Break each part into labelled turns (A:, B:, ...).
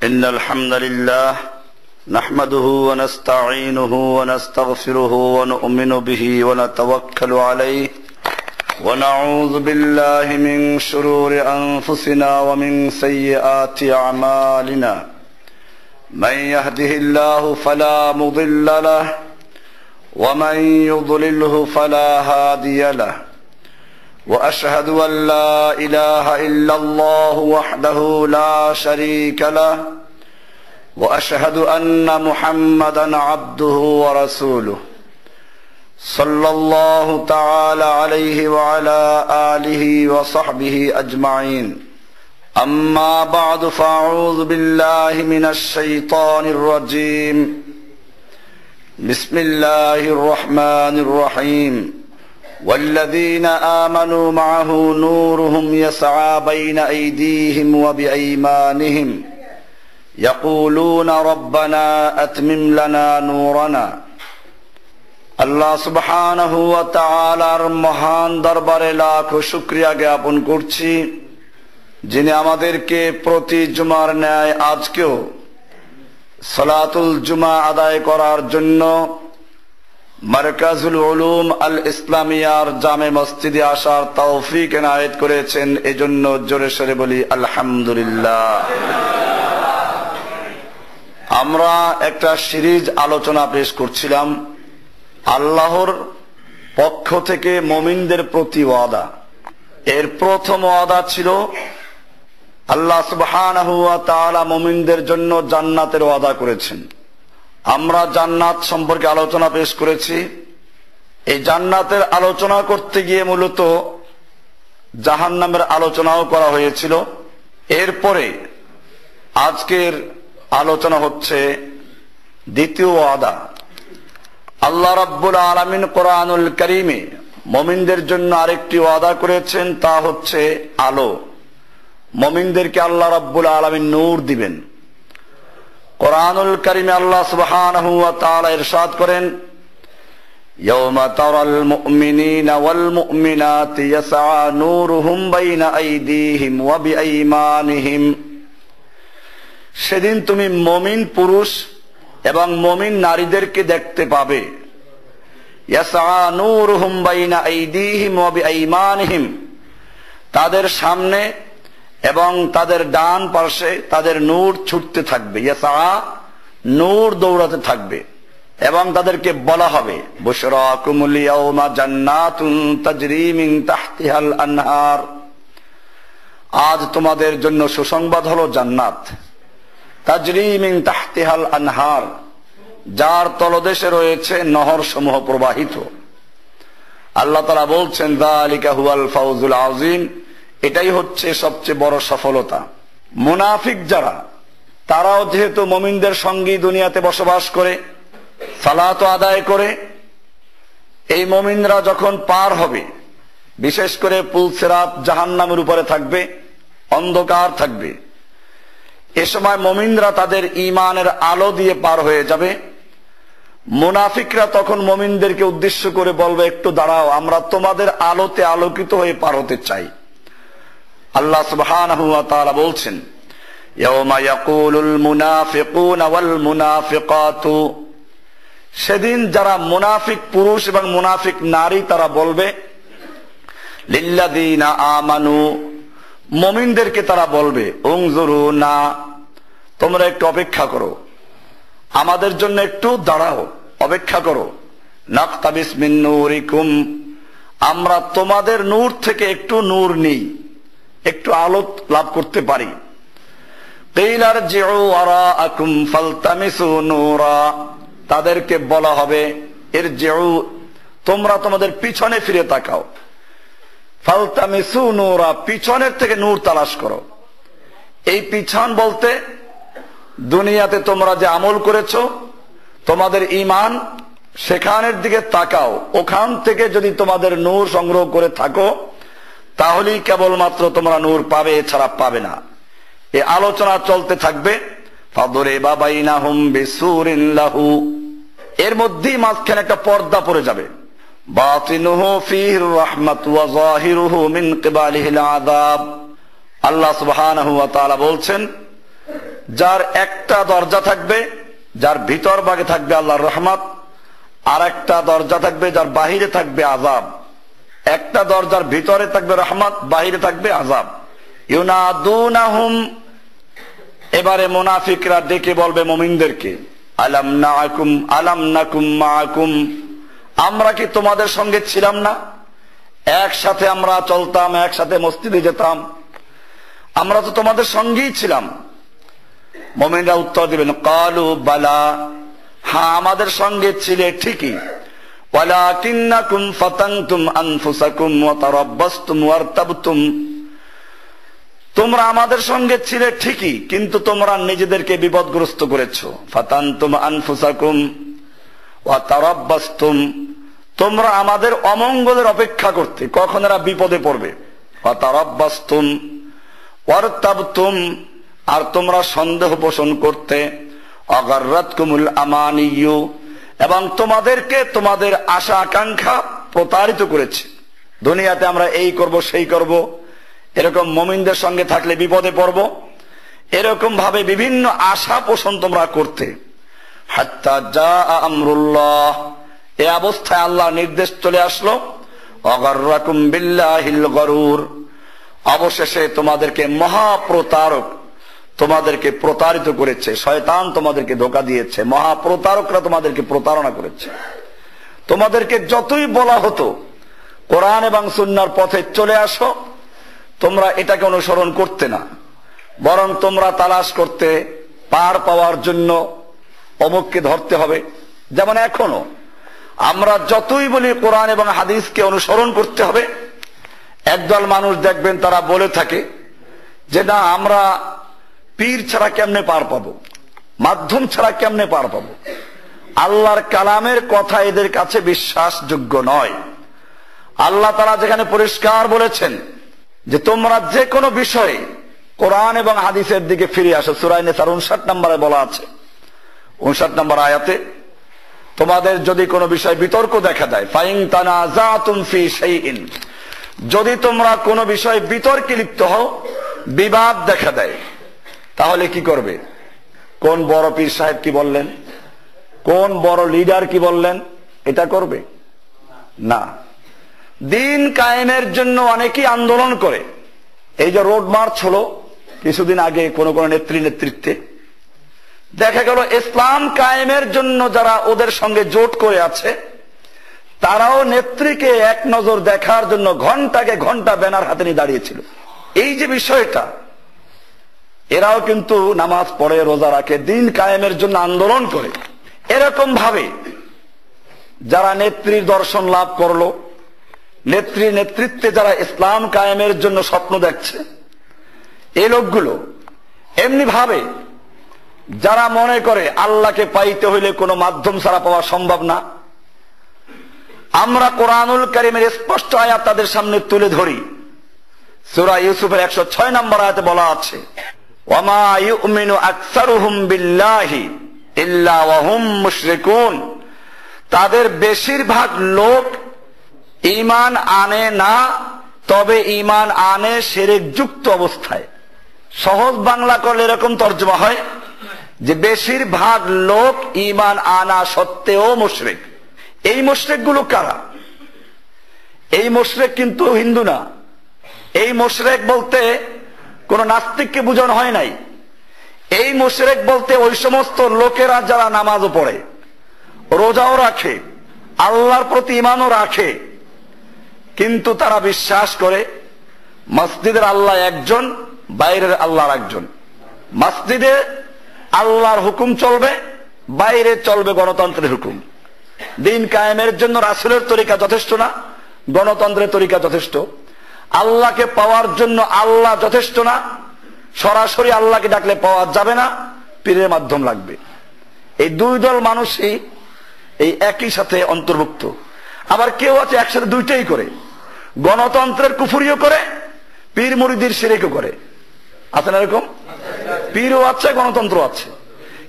A: إن الحمد لله نحمده ونستعينه ونستغفره ونؤمن به ونتوكل عليه ونعوذ بالله من شرور أنفسنا ومن سيئات أعمالنا من يهده الله فلا مضل له ومن يضلله فلا هادي له وأشهد أن لا إله إلا الله وحده لا شريك له وأشهد أن محمدا عبده ورسوله صلى الله تعالى عليه وعلى آله وصحبه أجمعين أما بعد فأعوذ بالله من الشيطان الرجيم بسم الله الرحمن الرحيم والذين آمنوا معه نورهم يسعى بين أيديهم وبأيمانهم يقولون ربنا أتمم لنا نورنا আল্লাহ সুবহানাহু ওয়া তাআলার মহান দরবারে লাখ শুকরিয়া জ্ঞাপন করছি, যিনি আমাদেরকে প্রতি জুমার ন্যায় আজকেও সালাতুল জুমা আদায় করার জন্য মারকাজুল উলুম আল ইসলামিয়ার জামে মসজিদে আসার তৌফিক এনায়েত করেছেন। এজন্য জোরে সোরে বলি আলহামদুলিল্লাহ। আমরা একটা সিরিজ আলোচনা পেশ করছিলাম, আল্লাহর পক্ষ থেকে মুমিনদের প্রতি ওয়াদা। এর প্রথম ওয়াদা ছিল আল্লাহ সুবহানাহু ওয়া তাআলা মুমিনদের জন্য জান্নাতের ওয়াদা করেছেন। আমরা জান্নাত সম্পর্কে আলোচনা পেশ করেছি। এই জান্নাতের আলোচনা করতে গিয়ে মূলত জাহান্নামের আলোচনাও করা হয়েছিল। এরপরে আজকের আলোচনা হচ্ছে দ্বিতীয় ওয়াদা। আল্লাহ রাব্বুল আলামিন কোরআনুল কারীমে মুমিনদের জন্য আরেকটি ওয়াদা করেছেন, তা হচ্ছে আলো। মুমিনদেরকে আল্লাহ রাব্বুল আলামিন নূর দিবেন। কোরআনুল কারীমে আল্লাহ সুবহানাহু ওয়া তাআলা ইরশাদ করেন, ইয়াওমা তারাল মুমিনিনা ওয়াল মুমিনাতি ইয়াসআ নূরুহুম বাইনা আইদিহিম ওয়া বিআইমানিহিম। সেদিন তুমি মুমিন পুরুষ এবং মুমিন নারীদেরকে দেখতে পাবে। ইয়াসআ নূরুহুম বাইনা আইদিহিম ওয়া বিআইমানিহিম, তাদের সামনে এবং তাদের ডান পাশে তাদের নূর ছুটতে থাকবে। ইয়াসআ নূর দৌড়াতে থাকবে এবং তাদেরকে বলা হবে, বুশরাকুমুল ইয়াওমা জান্নাতুন তাজরি মিন তাহতিহাল আনহার। আজ তোমাদের জন্য সুসংবাদ হলো জান্নাত, তাজরি মিন তাহতিহাল আনহার, যার তলদেশে রয়েছে নহর সমূহ প্রবাহিত। আল্লাহ তাআলা বলছেন, যালিকা হুয়াল ফাউজুল আযীম, এটাই হচ্ছে সবচেয়ে বড় সফলতা। মুনাফিক যারা, তারাও যেহেতু মুমিনদের সঙ্গী দুনিয়াতে বসবাস করে, সালাত আদায় করে, এই মুমিনরা যখন পার হবে, বিশেষ করে পুলসিরাত জাহান্নামের উপরে থাকবে, অন্ধকার থাকবে, এ সময় মুমিনরা তাদের ঈমানের আলো দিয়ে পার হয়ে যাবে। মুনাফিকরা তখন মুমিনদেরকে উদ্দেশ্য করে বলবে, একটু দাঁড়াও, আমরা তোমাদের আলোতে আলোকিত হয়ে পার হতে চাই। আল্লাহ সুবহানাহু ওয়া তাআলা বলছেন, ইয়াওমা ইয়াকুলুল মুনাফিকুনা ওয়াল মুনাফিকাতু, সেদিন যারা মুনাফিক পুরুষ এবং মুনাফিক নারী তারা বলবে, লিল্লাযীনা আমানু, মুমিনদেরকে তারা বলবে, উনজুরুনা, তোমরা একটু অপেক্ষা করো, আমাদের জন্য একটু দাঁড়াও, অপেক্ষা করো, নাকতাবিস মিন নূরিকুম, আমরা তোমাদের নূর থেকে একটু নূর নিই, একটু আলো লাভ করতে পারি। কিলা রজিউ ওয়ারাআকুম ফালতামিসু নূরা, তাদেরকে বলা হবে, ইরজিউ, তোমরা তোমাদের পিছনে ফিরে তাকাও, ফালতামিসু নূরা, পিছনের থেকে নূর তালাশ করো। এই পিছন বলতে দুনিয়াতে তোমরা যে আমল করেছো, তোমাদের ঈমান, সেখানের দিকে তাকাও, ওখান থেকে যদি তোমাদের নূর সংগ্রহ করে থাকো তাহলেই কেবলমাত্র তোমরা নূর পাবে, এছাড়া পাবে না। এই আলোচনা চলতে থাকবে। ফাদরিবা বাইনাহুম বিসুরিন লাহু, এর মধ্যেই মাঝখানে একটা পর্দা পড়ে যাবে। বাতিনুহু ফীহির রাহমাতু ওয়া যাহিরুহু মিন কিবালিহিল আযাব, আল্লাহ সুবহানাহু ওয়া তাআলা বলছেন, যার একটা দরজা থাকবে, যার ভিতর ভাগে থাকবে আল্লাহর রহমত, আর একটা দরজা থাকবে যার বাহিরে থাকবে আযাব। একটা দরজার ভিতরে থাকবে রহমত, বাহিরে থাকবে আযাব। ইউনাদুনাহুম, এবারে মুনাফিকরা ডেকে বলবে মুমিনদেরকে, আলাম নাকুম আলাম নাকুম মাকুম, আমরা কি তোমাদের সঙ্গে ছিলাম না? একসাথে আমরা চলতাম, একসাথে মসজিদে যেতাম, আমরা তো তোমাদের সঙ্গেই ছিলাম। মুমিনরা উত্তর দিবেন, কালু বালা, হ্যাঁ আমাদের সঙ্গে ছিলে ঠিকই, ওয়ালাকিন্নাকুম ফাতানতুম আনফুসাকুম ওয়া তারাব্বাসতুম ওয়ারতাবতুম, তোমরা আমাদের সঙ্গে ছিলে ঠিকই, কিন্তু তোমরা নিজেদেরকে বিপদগ্রস্ত করেছো। ফাতানতুম আনফুসাকুম ওয়া তারাব্বাসতুম, তোমরা আমাদের অমঙ্গলের অপেক্ষা করতে, কখন এরা বিপদে পড়বে। ওয়া তারাব্বাসতুম ওয়ারতাবতুম, আর তোমরা সন্দেহ পোষণ করতে। আগাররাতকুমুল আমানিয়্যু, এবং তোমাদেরকে তোমাদের আশা আকাঙ্ক্ষা প্রতারিত করেছে। দুনিয়াতে আমরা এই করব সেই করব, এরকম মুমিনদের সঙ্গে থাকলে বিপদে পড়ব, এরকম ভাবে বিভিন্ন আশা পোষণ তোমরা করতে। হাত্তা জাআ আমরুল্লাহ, এই অবস্থায় আল্লাহর নির্দেশ চলে আসলো। আগাররাকুম বিল্লাহিল গরুর, অবশেষে তোমাদেরকে মহাপ্রতারক তোমাদেরকে প্রতারিত করেছে, শয়তান তোমাদেরকে ধোঁকা দিয়েছে, মহাপ্রতারকরা তোমাদেরকে প্রতারণা করেছে। তোমাদেরকে যতই বলা হতো কোরআন এবং সুন্নাহর পথে চলে আসো, তোমরা এটাকে অনুসরণ করতে না, বরং তোমরা তালাশ করতে পার পাওয়ার জন্য অমুককে ধরতে হবে। যেমন এখনো আমরা যতই বলি কোরআন এবং হাদিসকে অনুসরণ করতে হবে, একদল মানুষ দেখবেন তারা বলে থাকে যে না, আমরা পীর ছাড়া কেমনে পার পাবো, মাধ্যম ছাড়া কেমনে পার পাবো। আল্লাহর কালামের কথা এদের কাছে বিশ্বাসযোগ্য নয়। আল্লাহ তাআলা যেখানে পরিষ্কার বলেছেন যে তোমরা যে কোনো বিষয়ে কোরআন এবং হাদিসের দিকে ফিরে আসো, সূরা নিসার 59 নম্বরে বলা আছে, 59 নম্বর আয়াতে, তোমাদের যদি কোনো বিষয় বিতর্ক দেখা দেয়, ফাইন তানাজাতুম ফি শাইইন, যদি তোমরা কোনো বিষয় বিতর্কে লিপ্ত হও, বিবাদ দেখা দেয়, তাহলে কি করবে? কোন বড় পীর সাহেব কি বললেন, কোন বড় লিডার কি বললেন, এটা করবে না। দিন কায়েমের জন্য অনেকেই আন্দোলন করে। এই যে রোড মার্চ হলো কিছুদিন আগে কোন কোন নেতৃত্বে, দেখা গেল ইসলাম কায়েমের জন্য যারা ওদের সঙ্গে জোট করে আছে, তারাও নেত্রীকে এক নজর দেখার জন্য ঘন্টাকে ঘন্টা ব্যানার হাতে নিয়ে দাঁড়িয়েছিল। এই যে বিষয়টা, এরাও কিন্তু নামাজ পড়ে, রোজা রাখে, দিন কায়েমের জন্য আন্দোলন করে। এরকম ভাবে যারা নেত্রীর দর্শন লাভ করলো, নেত্রীর নেতৃত্বে যারা ইসলাম কায়েমের জন্য স্বপ্ন দেখছে, এই লোকগুলো এমনি ভাবে যারা মনে করে আল্লাহকে পাইতে হইলে কোনো মাধ্যম ছাড়া পাওয়া সম্ভব না। আমরা কোরআনুল কারীমের স্পষ্ট আয়াত তাদের সামনে তুলে ধরি। সূরা ইউসুফের 106 নম্বর আয়াতে বলা আছে, ওয়ামা ইউমিনু আকসারুহুম বিল্লাহি ইল্লা ওয়া হুম মুশরিকুন, তাদের বেশিরভাগ লোক ঈমান আনে না, তবে ঈমান আনে শিরক যুক্ত অবস্থায়। সহজ বাংলা করলে এরকম তর্জমা হয় যে বেশিরভাগ লোক ঈমান আনা সত্ত্বেও মুশরিক। এই মুশরিক গুলো কারা? এই মুশরিক কিন্তু হিন্দু না। এই মুশরিক বলতে কোন নাস্তিককে বোঝানো হয় নাই। এই মুশরিক বলতে ওই সমস্ত লোকেরা যারা নামাজও পড়ে, রোজাও রাখে, আল্লাহর প্রতি ঈমানও রাখে, কিন্তু তারা বিশ্বাস করে মসজিদের আল্লাহ একজন, বাইরের আল্লাহ একজন। মসজিদে আল্লাহর হুকুম চলবে, বাইরে চলবে গণতন্ত্রের হুকুম। দিন কায়েমের জন্য রাসূলের তরিকা যথেষ্ট না, গণতন্ত্রের তরিকা যথেষ্ট। আল্লাহকে পাওয়ার জন্য আল্লাহ যথেষ্ট না, সরাসরি আল্লাহকে ডাকলে পাওয়া যাবে না, পীরের মাধ্যম লাগবে। এই দুই দল মানুষই এই একই সাথে অন্তর্ভুক্ত। আবার কেউ আছে একসাথে দুইটাই করে, গণতন্ত্রের কুফরিও করে, পীর মুরিদির শিরকও করে। আছে না এরকম? পীরও আছে, গণতন্ত্র আছে।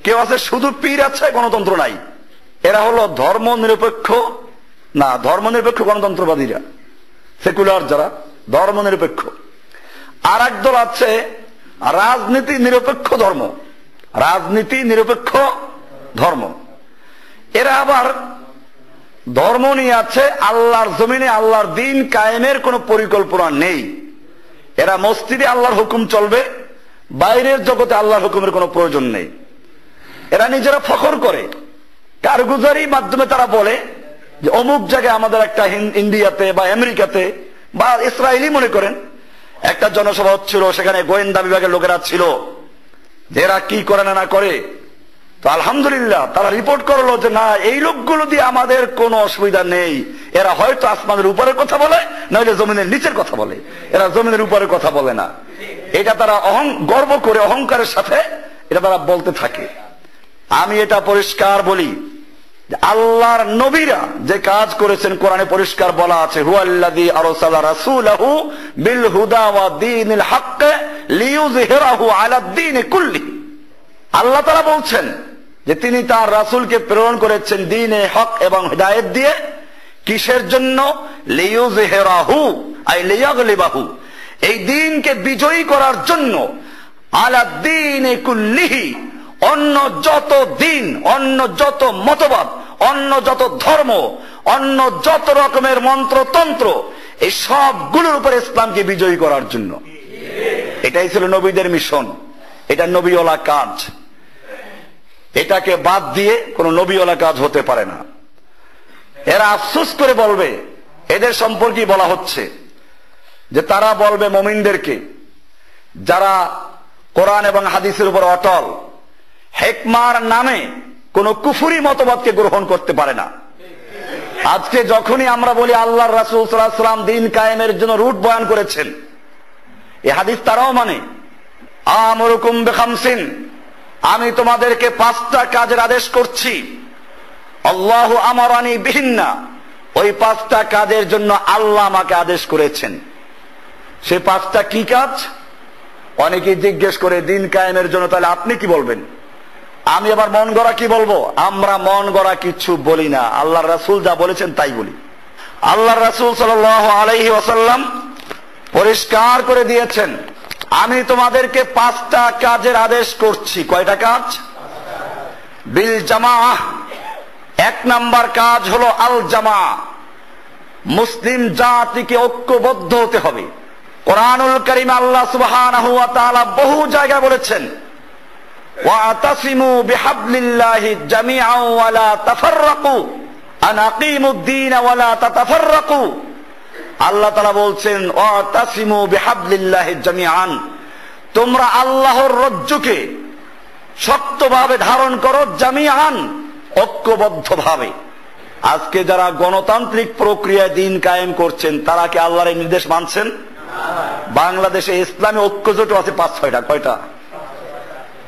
A: কেউ আছে শুধু পীর আছে, গণতন্ত্র নাই। এরা হলো ধর্ম নিরপেক্ষ না, ধর্ম নিরপেক্ষ গণতন্ত্রবাদীরা, সেকুলার যারা ধর্ম নিরপেক্ষ। আর একদল আছে রাজনীতি নিরপেক্ষ ধর্ম, রাজনীতি নিরপেক্ষ ধর্ম। এরা আবার ধর্ম নিয়ে আছে, আল্লাহর জমিনে আল্লাহর দিন কায়েমের কোন পরিকল্পনা নেই। এরা মসজিদে আল্লাহর হুকুম চলবে, বাইরের জগতে আল্লাহর হুকুমের কোনো প্রয়োজন নেই। এরা নিজেরা ফখর করে, কারগুজারির মাধ্যমে তারা বলে যে অমুক জায়গায় আমাদের একটা ইন্ডিয়াতে বা আমেরিকাতে বা ইসরায়েলি মনে করেন একটা জনসভা হচ্ছিল, সেখানে গোয়েন্দা বিভাগের লোকেরা ছিল, যে এরা কি করে না করে। তো আলহামদুলিল্লাহ তারা রিপোর্ট করলো যে না, এই লোকগুলো দিয়ে আমাদের কোনো অসুবিধা নেই, এরা হয়তো আসমানের উপরের কথা বলে, নইলে জমিনের নিচের কথা বলে, এরা জমিনের উপরের কথা বলে না। এটা তারা গর্ব করে অহংকারের সাথে এটা তারা বলতে থাকে। আমি এটা পরিষ্কার বলি, আল্লাহর নবীরা যে কাজ করেছেন কোরআনে পরিষ্কার বলা আছে, হুয়াল্লাযী আরসালা রাসূলাহু বিল হুদা ওয়া দীনিল হক লিইয়ুযহিরাহু আলাদ দীন কুল্লি। আল্লাহ তাআলা বলছেন যে তিনি তার রাসূলকে প্রেরণ করেছেন দ্বীনে হক এবং হিদায়াত দিয়ে। কিসের জন্য? লিইয়ুযহিরাহু আই লিয়াগলিবাহু, এই দ্বীনকে বিজয়ী করার জন্য, আলাদ দীন কুল্লিহি, অন্য যত দিন, অন্য যত মতবাদ, অন্য যত ধর্ম, অন্য যত রকমের মন্ত্রতন্ত্র, এই সবগুলোর উপরে ইসলামকে বিজয়ী করার জন্য। এটাই ছিল নবীদের মিশন, এটা নবীওয়ালা কাজ। এটাকে বাদ দিয়ে কোন নবীওয়ালা কাজ হতে পারে না। এরা আফসোস করে বলবে, এদের সম্পর্কে বলা হচ্ছে যে তারা বলবে মুমিনদেরকে, যারা কোরআন এবং হাদিসের উপর অটল, হিকমার নামে কোন কুফরি মতবাদকে গ্রহণ করতে পারে না। আজকে যখনই আমরা বলি আল্লাহর রাসূল সাল্লাল্লাহু আলাইহি ওয়াসাল্লাম দ্বীন কায়েমের জন্য রুট বয়ান করেছেন, এই হাদিস তারাও মানে, আমরুকুম বিখামসিন, আমি তোমাদেরকে 5টা কাজের আদেশ করছি, আল্লাহু আমারানি বিহিন্না, ওই 5টা কাজের জন্য আল্লাহ আমাকে আদেশ করেছেন। সে 5টা কি কাজ? অনেকেই জিজ্ঞেস করে দ্বীন কায়েমের জন্য তাহলে আপনি কি বলবেন? আমি আবার মন গড়া কি বলবো? আমরা মন গড়া কিছু বলি না, আল্লাহর রাসূল যা বলেছেন তাই বলি। আল্লাহর রাসূল সাল্লাল্লাহু আলাইহি ওয়াসাল্লাম পরিষ্কার করে দিয়েছেন, আমি তোমাদেরকে 5টা কাজের আদেশ করছি। কয়টা কাজ? বিল জামাআহ, 1 নাম্বার কাজ হলো আল জামাআহ, মুসলিম জাতিকে ঐক্যবদ্ধ হতে হবে। কোরআনুল কারীমে আল্লাহ সুবহানাহু ওয়া তাআলা বহু জায়গায় বলেছেন, ওয়াতাসিমু বিহাবলিল্লাহি জামিআন ওয়া লা তাফাররাকু আন আকিমুদ্দীন ওয়া লা তাতাফাররাকু। আল্লাহ তাআলা বলছেন, ওয়াতাসিমু বিহাবলিল্লাহি জামিআন, তোমরা আল্লাহর রজ্জুকে শক্তভাবে ধারণ করো, জামিআন, ঐক্যবদ্ধভাবে। আজকে যারা গণতান্ত্রিক প্রক্রিয়ায় দ্বীন কায়েম করছেন, তারা কি আল্লাহর এই নির্দেশ মানছেন? বাংলাদেশে ইসলামী ঐক্য জোট আছে 5-6টা। কয়টা?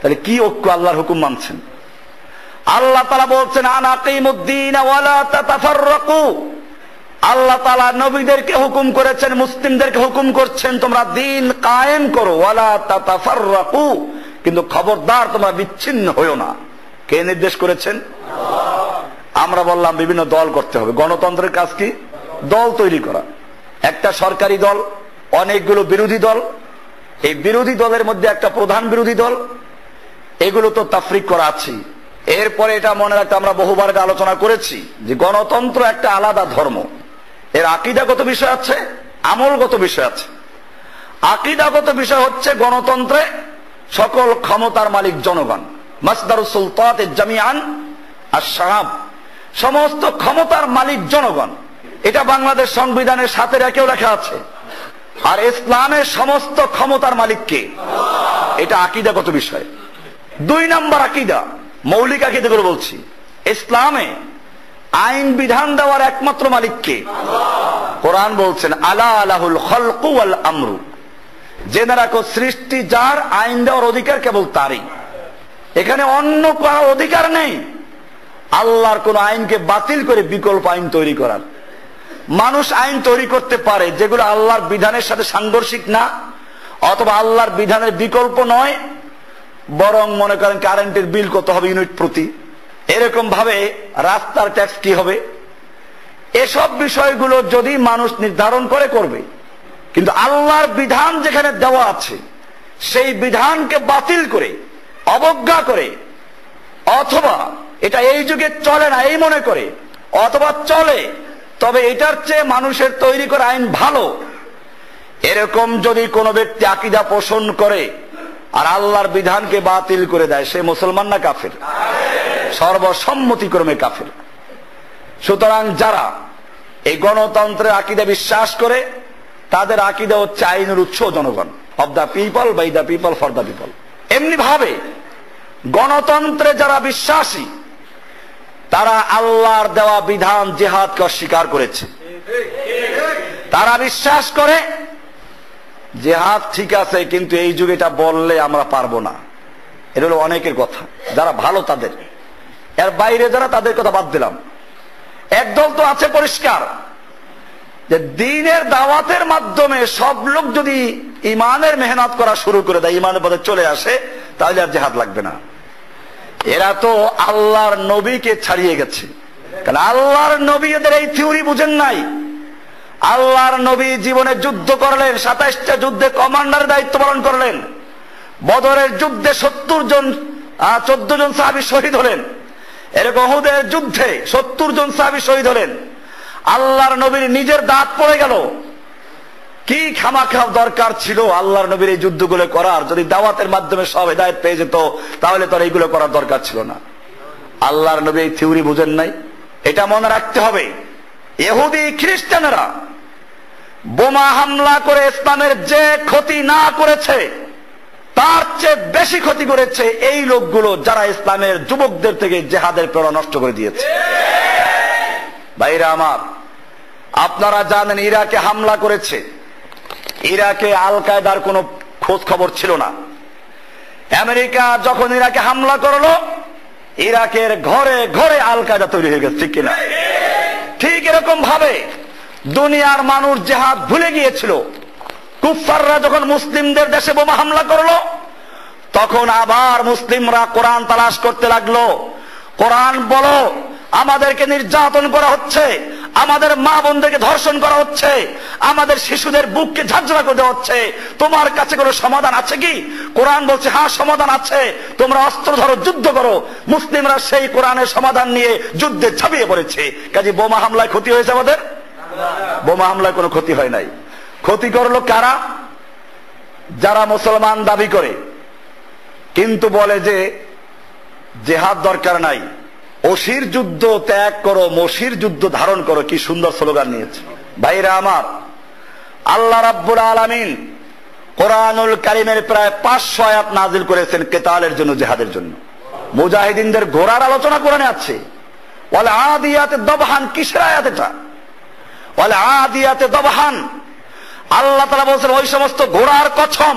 A: তাহলে কি ঐক্য? আল্লাহর হুকুম মানছেন। আল্লাহ তাআলা বলছেন, আন আকিমুদ্দীন ওয়া লা তাতাফাররাকু। আল্লাহ তাআলা নবীদেরকে হুকুম করেছেন, মুসলিমদেরকে হুকুম করছেন, তোমরা দ্বীন কায়েম করো, ওয়া লা তাতাফাররাকু, কিন্তু খবরদার তোমরা বিচ্ছিন্ন হইও না। কে নির্দেশ করেছেন? আমরা বললাম বিভিন্ন দল করতে হবে। গণতন্ত্রের কাজ কি? দল তৈরি করা। একটা সরকারি দল, অনেকগুলো বিরোধী দল, এই বিরোধী দলের মধ্যে একটা প্রধান বিরোধী দল, এগুলো তো তাফরিক করা আছে। এরপরে এটা মনে রাখতে আমরা বহুবার আলোচনা করেছি যে গণতন্ত্র একটা আলাদা ধর্ম, এর আকীদাগত বিষয় আছে, আমলগত বিষয় আছে। আকীদাগত বিষয় হচ্ছে গণতন্ত্রে সকল ক্ষমতার মালিক জনগণ, মাসদারুস সুলতাত জামিআন আশ-শাআব, সমস্ত ক্ষমতার মালিক জনগণ। এটা বাংলাদেশ সংবিধানের 7 লেখা আছে। আর ইসলামের সমস্ত ক্ষমতার মালিক কে? এটা আকীদাগত বিষয়। 2 নাম্বার আকীদা, মৌলিক আকীদা করে বলছি, ইসলামে আইন বিধান দেওয়ার একমাত্র মালিক কে? কোরআন বলছেন, আলা লাহুল খালকু ওয়াল আমরু, জেনে রাখো সৃষ্টি যার, আইন দেওয়ার অধিকার কেবল তারই। এখানে অন্য কোনো অধিকার নেই আল্লাহর কোন আইনকে বাতিল করে বিকল্প আইন তৈরি করার। মানুষ আইন তৈরি করতে পারে যেগুলো আল্লাহর বিধানের সাথে সাংঘর্ষিক না, অথবা আল্লাহর বিধানের বিকল্প নয়, বরং মনে করেন কারেন্টের বিল কত হবে ইউনিট প্রতি, এরকম ভাবে রাস্তার ট্যাক্স কি হবে, এসব বিষয়গুলো যদি মানুষ নির্ধারণ করে করবে। কিন্তু আল্লাহর বিধান যেখানে দেওয়া আছে সেই বিধানকে বাতিল করে অবজ্ঞা করে, অথবা এটা এই যুগে চলে না এই মনে করে, অথবা চলে তবে এটার চেয়ে মানুষের তৈরি করা আইন ভালো, এরকম যদি কোনো ব্যক্তি আকীদা পোষণ করে আর আল্লাহর বিধানকে বাতিল করে দেয়, সে মুসলমান না কাফের? সর্বসম্মতিক্রমে কাফের। সুতরাং যারা এই গণতন্ত্রের আকীদা বিশ্বাস করে, তাদের আকীদা হচ্ছে আইনের উৎস জনগণ, of the people, by the people, for the people. এমনি ভাবে গণতন্ত্রে যারা বিশ্বাসী, তারা আল্লাহর দেওয়া বিধান জিহাদকে অস্বীকার করেছে। তারা বিশ্বাস করে জিহাদ ঠিক আছে, কিন্তু এই যুগে এটা বললে আমরা পারবো না। এটা হলো অনেকের কথা, যারা ভালো তাদের। এর বাইরে যারা, তাদের কথা বাদ দিলাম। একদল তো আছে পরিষ্কার যে দ্বীনের দাওয়াতের মাধ্যমে সব লোক যদি ইমানের মেহনত করা শুরু করে দেয়, ইমানের পথে চলে আসে, তাহলে আর জিহাদ লাগবে না। এরা তো আল্লাহর নবীকে ছাড়িয়ে গেছে। কারণ আল্লাহর নবী এদের এই থিওরি বুঝেন নাই। আল্লাহর নবী জীবনে যুদ্ধ করলেন, 27টা যুদ্ধে কমান্ডারের দায়িত্ব পালন করলেন। বদরের যুদ্ধে 14 জন সাহাবী শহীদ হলেন। এরকম উহুদের যুদ্ধে 70 জন সাহাবী শহীদ হলেন। আল্লাহর নবীর নিজের দাঁত পড়ে গেল। কি খামাখা দরকার ছিল আল্লাহর নবীর এই যুদ্ধগুলো করার? যদি দাওয়াতের মাধ্যমে সব হেদায়েত পেয়ে যেত, তাহলে তো এইগুলো করার দরকার ছিল না। আল্লাহর নবী এই থিওরি বুঝেন নাই, এটা মনে রাখতে হবে। ইহুদি খ্রিস্টানেরা বোমা হামলা করে ইসলামের যে ক্ষতি না করেছে, তার চেয়ে বেশি ক্ষতি করেছে এই লোকগুলো, যারা ইসলামের যুবকদের থেকে জিহাদের প্রেরণা নষ্ট করে দিয়েছে। ভাইরা আমার, আপনারা জানেন ইরাকে হামলা করেছে। ইরাকে আল কায়দার কোনো খোঁজ খবর ছিল না। আমেরিকা যখন ইরাকে হামলা করলো, ইরাকের ঘরে ঘরে আল কায়দা তৈরি হয়ে গেছে, ঠিক কিনা? ঠিক এরকম ভাবে দুনিয়ার মানুষ জিহাদ ভুলে গিয়েছিল। কুফফাররা যখন মুসলিমদের দেশে বোমা হামলা করলো, তখন আবার মুসলিমরা কোরআন তালাশ করতে লাগলো। কোরআন বলো, আমাদেরকে নির্যাতন করা হচ্ছে, আমাদের মা বোনদেরকে ধর্ষণ করা হচ্ছে, আমাদের শিশুদের বুককে ঝাঁঝরা করে দেওয়া হচ্ছে, তোমার কাছে কোনো সমাধান আছে কি? কোরআন বলছে হ্যাঁ সমাধান আছে, তোমরা অস্ত্র ধরো, যুদ্ধ করো। মুসলিমরা সেই কোরআনের সমাধান নিয়ে যুদ্ধে ঝাঁপিয়ে পড়েছে। কাজে বোমা হামলায় ক্ষতি হয়েছে আমাদের? বোমা হামলায় কোনো ক্ষতি হয় নাই। ক্ষতি করলো কারা? যারা মুসলমান দাবি করে কিন্তু বলে যে জিহাদ দরকার নাই, অসির যুদ্ধ ত্যাগ করো, মসির যুদ্ধ ধারণ করো। কি সুন্দর স্লোগান নিয়েছে। ভাইরা আমার, আল্লাহ রাব্বুল আলামিন কোরআনুল কারীমের প্রায় 500 আয়াত নাজিল করেছেন কিতালের জন্য, জিহাদের জন্য। মুজাহিদিনদের ঘোড়ার আলোচনা কোরআনে আছে। ওয়াল আদিয়াতে দবহান, কিসের আয়াত এটা? ওয়াল আদিয়াতে দবহান। আল্লাহ তাআলা বলেছেন ওই সমস্ত ঘোড়ার কসম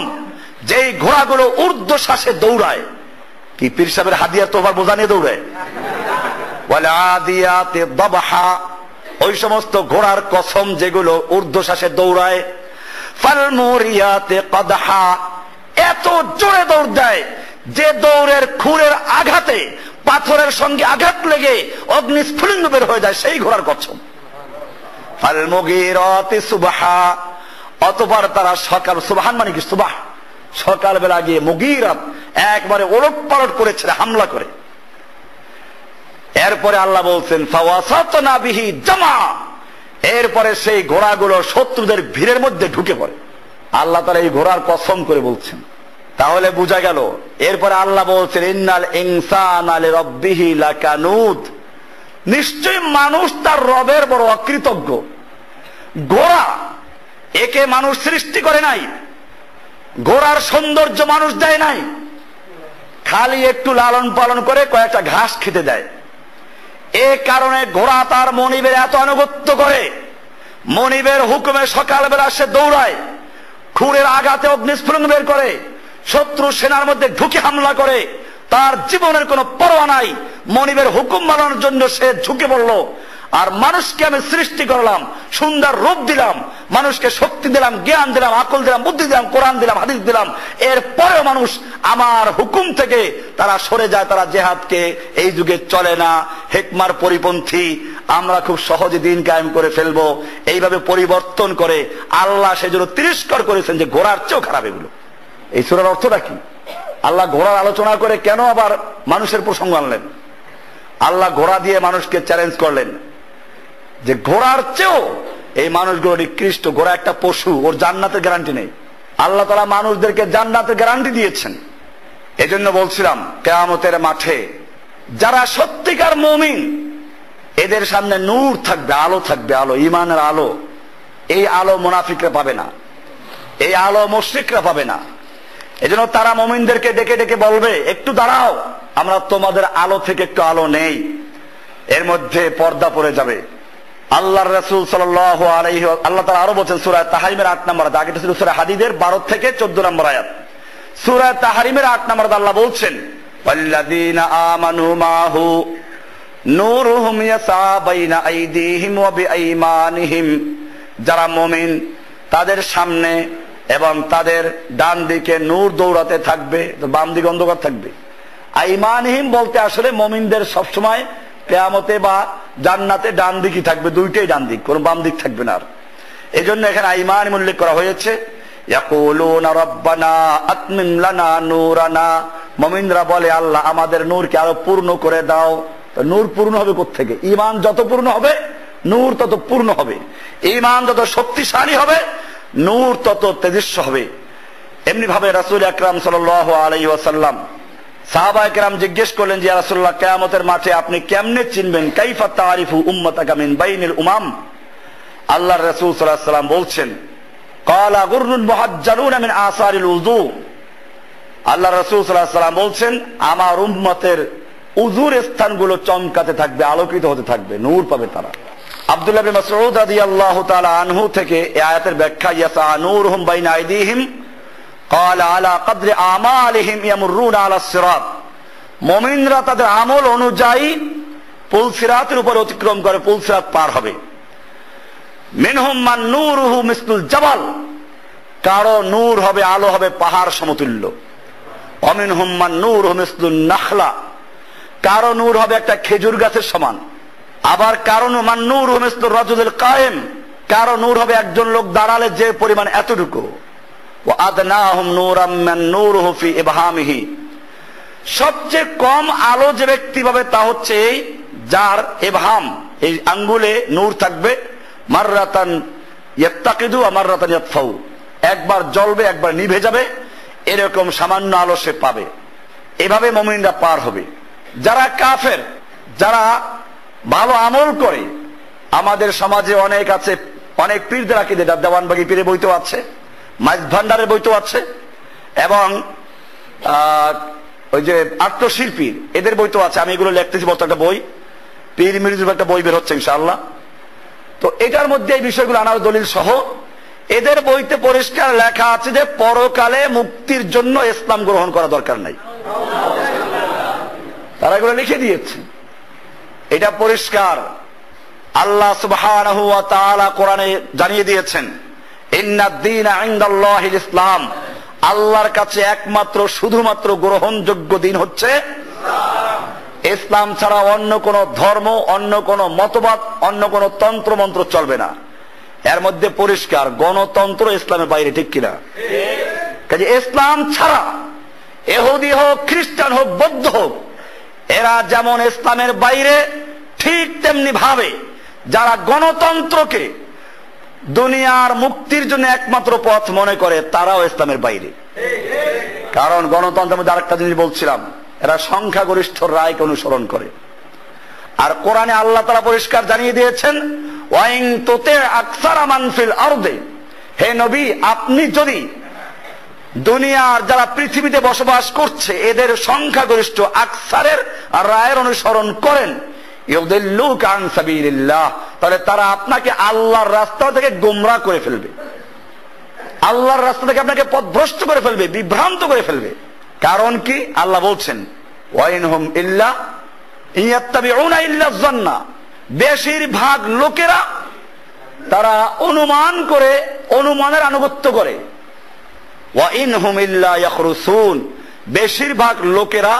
A: যেই ঘোড়াগুলো ঊর্ধ্বশ্বাসে দৌড়ায়। কি পীর সাহেবের হাদিয়ার তোফার বোঝা নিয়ে দৌড়ায়? ওয়াল আদিয়াতে দবহা, ওই সমস্ত ঘোড়ার কসম যেগুলো ঊর্ধ্বশ্বাসে দৌড়ায়। ফাল মুরিয়াতে কদহা, এত জোরে দৌড় দেয় যে দৌড়ের খুরের আঘাতে পাথরের সঙ্গে আঘাত লেগে অগ্নিস্ফুলিঙ্গ বের হয়ে যায়, সেই ঘোড়ার কসম। ফাল মুগীরাতি সুবহা, অতঃপর তারা সকাল, সুবহান মানে কি? সুবাহ, সকালবেলা গিয়ে মুগীরাত একবারে ওলটপালট করেছে, হামলা করে। এরপরে আল্লাহ বলছেন ফাওয়াসাতনা বিহি জামা, এরপরে সেই ঘোড়াগুলো শত্রুদের ভিড়ের মধ্যে ঢুকে পড়ে। আল্লাহ তাআলা এই ঘোড়ার কসম করে বলছেন। তাহলে বোঝা গেল। এরপরে আল্লাহ বলছেন ইন্নাল ইনসানা লিরাব্বিহি লাকানুদ, নিশ্চয় মানুষ তার রবের বড় অকৃতজ্ঞ। ঘোড়া একে মানুষ সৃষ্টি করে নাই, ঘোড়ার সৌন্দর্য মানুষ দেয় নাই, খালি একটু লালন পালন করে কয়েকটা ঘাস খেতে দেয়। এ কারণে ঘোড়া তার মনিবের এত আনুগত্য করে, মনিবের হুকুমে সকালবেলা সে দৌড়ায়, খুরের আঘাতে অগ্নিস্ফুলিঙ্গ বের করে, শত্রু সেনার মধ্যে ঢুকে হামলা করে। তার জীবনের কোনো পরোয়া নাই, মনিবের হুকুম মানানোর জন্য সে ঝুঁকে পড়ল। আর মানুষকে আমি সৃষ্টি করলাম, সুন্দর রূপ দিলাম, মানুষকে শক্তি দিলাম, জ্ঞান দিলাম, আকল দিলাম, বুদ্ধি দিলাম, কোরআন দিলাম, হাদিস দিলাম। এরপরেও মানুষ আমার হুকুম থেকে তারা সরে যায়, তারা জিহাদকে এই যুগে চলে না, হিকমার পরিপন্থী, আমরা খুব সহজে দিন কায়েম করে ফেলবো, এইভাবে পরিবর্তন করে আল্লাহ সেজন্য তিরস্কার করেছেন যে ঘোড়ার চেয়েও খারাপ এগুলো। এই সূরার অর্থটা কি? আল্লাহ ঘোড়ার আলোচনা করে কেন আবার মানুষের প্রসঙ্গ আনলেন? আল্লাহ ঘোড়া দিয়ে মানুষকে চ্যালেঞ্জ করলেন যে ঘোড়ার চেয়েও এই মানুষগুলো নিকৃষ্ট। ঘোড়া একটা পশু, ওর জান্নাতের গ্যারান্টি নেই। আল্লাহ তাআলা মানুষদেরকে জান্নাতের গ্যারান্টি দিয়েছেন। এজন্য বলছিলাম কিয়ামতের মাঠে যারা সত্যিকার মুমিন, এদের সামনে নূর থাকবে, আলো থাকবে, আলো, ঈমানের আলো। এই আলো মুনাফিকরা পাবে না, এই আলো মুশরিকরা পাবে না। এজন্য তারা মুমিনদেরকে ডেকে ডেকে বলবে, একটু দাঁড়াও, আমরা তোমাদের আলো থেকে একটু আলো নেই। এর মধ্যে পর্দা পড়ে যাবে। আল্লাহর রাসূল সাল্লাল্লাহু আলাইহি আল্লাহ তাআলা আরো বলেন সূরা তাহরিমের 8 নম্বর আয়াত, আগেটা ছিল সূরা হাদীদের 12 থেকে 14 নম্বর আয়াত। সূরা তাহরিমের 8 নম্বর আয়াত আল্লাহ বলছেন, ওয়াল্লাযীনা আমানু মাহু নূরুহুম ইয়াসা বাইনা আইদিহিম ওয়া বিআইমানিহিম। যারা মুমিন তাদের সামনে এবং তাদের ডান দিকে নূর দৌড়াতে থাকবে, বাম দিকে অন্ধকার থাকবে। আইমানিহিম বলতে আসলে মুমিনদের সবসময় কিয়ামতে বা জান্নাতে ডান দিকই থাকবে, দুইটাই ডান দিক, কোনো বাম দিক থাকবে না। এই জন্য এখানে আইমান উল্লেখ করা হয়েছে। ইয়াকুলুনা রাব্বানা আতমিম লানা নূরানা। মুমিনরা বলে, আল্লাহ আমাদের নূরকে আরো পূর্ণ করে দাও। তো নূর পূর্ণ হবে কোত্থেকে? ঈমান যত পূর্ণ হবে নূর তত পূর্ণ হবে। ঈমান যত শক্তিশালী হবে নূর তত তেজস্ব হবে। এমনি ভাবে রাসূল আকরাম সাল্লাল্লাহু আলাইহি ওয়াসাল্লাম সাহাবায়ে কেরাম জিজ্ঞেস করলেন যে ইয়া রাসূলুল্লাহ, কিয়ামতের মাঠে আপনি কেমনে চিনবেন? কাইফা তারিফু উম্মাতাকা মিন বাইনিল উমাম। আল্লাহর রাসূল সাল্লাল্লাহু আলাইহি ওয়াসাল্লাম বলছেন, ক্বালা গুররুন মুহাজ্জালুনা মিন আসারিল উযু। আল্লাহর রাসূল সাল্লাল্লাহু আলাইহি ওয়াসাল্লাম বলছেন, আমার উম্মতের উযুর স্থানগুলো চমকাতে থাকবে, আলোকিত হতে থাকবে, নূর পাবে তারা। আব্দুল্লাহ ইবনে মাসউদ রাদিয়াল্লাহু তাআলা আনহু থেকে এই আয়াতের ব্যাখ্যা, ইয়াসা নূরুহুম বাইনা আইদিহিম ক্বালা আলা কদরি আমালিহিম ইয়ামুরুনা আলা সিরাত। মুমিনরা তাদের আমল অনুযায়ী পুলসিরাতের উপর অতিক্রম করে, পুলসিরাত পার হবে। মিনহুম মান নূরুহু মিসলুল জাবাল। কারো নূর হবে, আলো হবে পাহাড় সমতুল্য। ওয়া মিনহুম মান নূরুহু মিসলুন নাখলা। কারো নূর হবে একটা খেজুর গাছের সমান। আবার কারো মান নূরুহু মিসলুর রাজুলিল কায়েম। কারো নূর হবে একজন লোক দাঁড়ালে যে পরিমাণ এতটুকু। ওয়া আদনাহুম নূরাম মান নূরুহু ফি ইবহামিহি। সবচেয়ে কম আলো যে ব্যক্তি পাবে তা হচ্ছে এই যার ইবহাম, এই আঙ্গুলে নূর থাকবে। মাররাতান ইয়াত্তাকিদু ওয়া মাররাতান ইয়াতফাউ। একবার জ্বলবে, একবার নিভে যাবে, এরকম সামান্য আলো সে পাবে। এভাবে মুমিনরা পার হবে। যারা কাফের, যারা ভালো আমল করে, আমাদের সমাজে অনেক আছে, অনেক পীরদের আকীদা, দেওয়ানবাগী পীরের বইতেও আছে, মাইজ ভান্ডারের বইতেও আছে, এবং ওই যে আত্মশিল্পীর এদের বইতেও আছে। আমি এগুলো লিখতেছি, বলতে একটা বই, পীর মির্জুর একটা বই বের হচ্ছে ইনশাআল্লাহ। তো এটার মধ্যে এই বিষয়গুলো আনার দলিল সহ এদের বইতে পরিষ্কার লেখা আছে যে পরকালে মুক্তির জন্য ইসলাম গ্রহণ করা দরকার নাই। তারা এগুলো লিখে দিয়েছে, এটা পরিষ্কার। আল্লাহ সুবহানাহু ওয়া তাআলা কোরআনে জানিয়ে দিয়েছেন, ইন্নাদ-দীনা ইনদাল্লাহিল ইসলাম। আল্লাহর কাছে একমাত্র শুধুমাত্র গ্রহণযোগ্য দিন হচ্ছে ইসলাম। ছাড়া অন্য কোন ধর্ম, অন্য কোন মতবাদ, অন্য কোন তন্ত্র মন্ত্র চলবে না। এর মধ্যে পরিষ্কার গণতন্ত্র ইসলামের বাইরে, ঠিক কিনা? কাজে ইসলাম ছাড়া ইহুদি হোক, খ্রিস্টান হোক, বৌদ্ধ হোক, এরা যেমন ইসলামের বাইরে, ঠিক তেমনি ভাবে যারা গণতন্ত্রকে দুনিয়ার মুক্তির জন্য একমাত্র পথ মনে করে, তারাও ইসলামের বাইরে। কারণ গণতন্ত্রের মধ্যে আরেকটা জিনিস বলছিলাম, এরা সংখ্যাগরিষ্ঠ রায়কে অনুসরণ করে। আর কোরআনে আল্লাহ তাআলা পরিষ্কার জানিয়ে দিয়েছেন, ওয়াইন তুতি আকসারা মান ফিল আরদি। হে নবী, আপনি যদি দুনিয়ার যারা পৃথিবীতে বসবাস করছে এদের সংখ্যাগরিষ্ঠ আকসারের রায়ের অনুসরণ করেন, ইউদিল্লুকা আন সাবিলিল্লাহ, তাহলে তারা আপনাকে আল্লাহর রাস্তা থেকে গোমরাহ করে ফেলবে, আল্লাহর রাস্তা থেকে আপনাকে পথভ্রষ্ট করে ফেলবে, বিভ্রান্ত করে ফেলবে। কারণ কি? আল্লাহ বলছেন, ওয়াইনহুম ইল্লা ইয়াত্তাবিউনা ইল্লা যান্না। বেশিরভাগ লোকেরা তারা অনুমান করে, অনুমানের আনুগত্য করে। ওয়াইনহুম ইল্লা ইয়াখরুসুন। বেশিরভাগ লোকেরা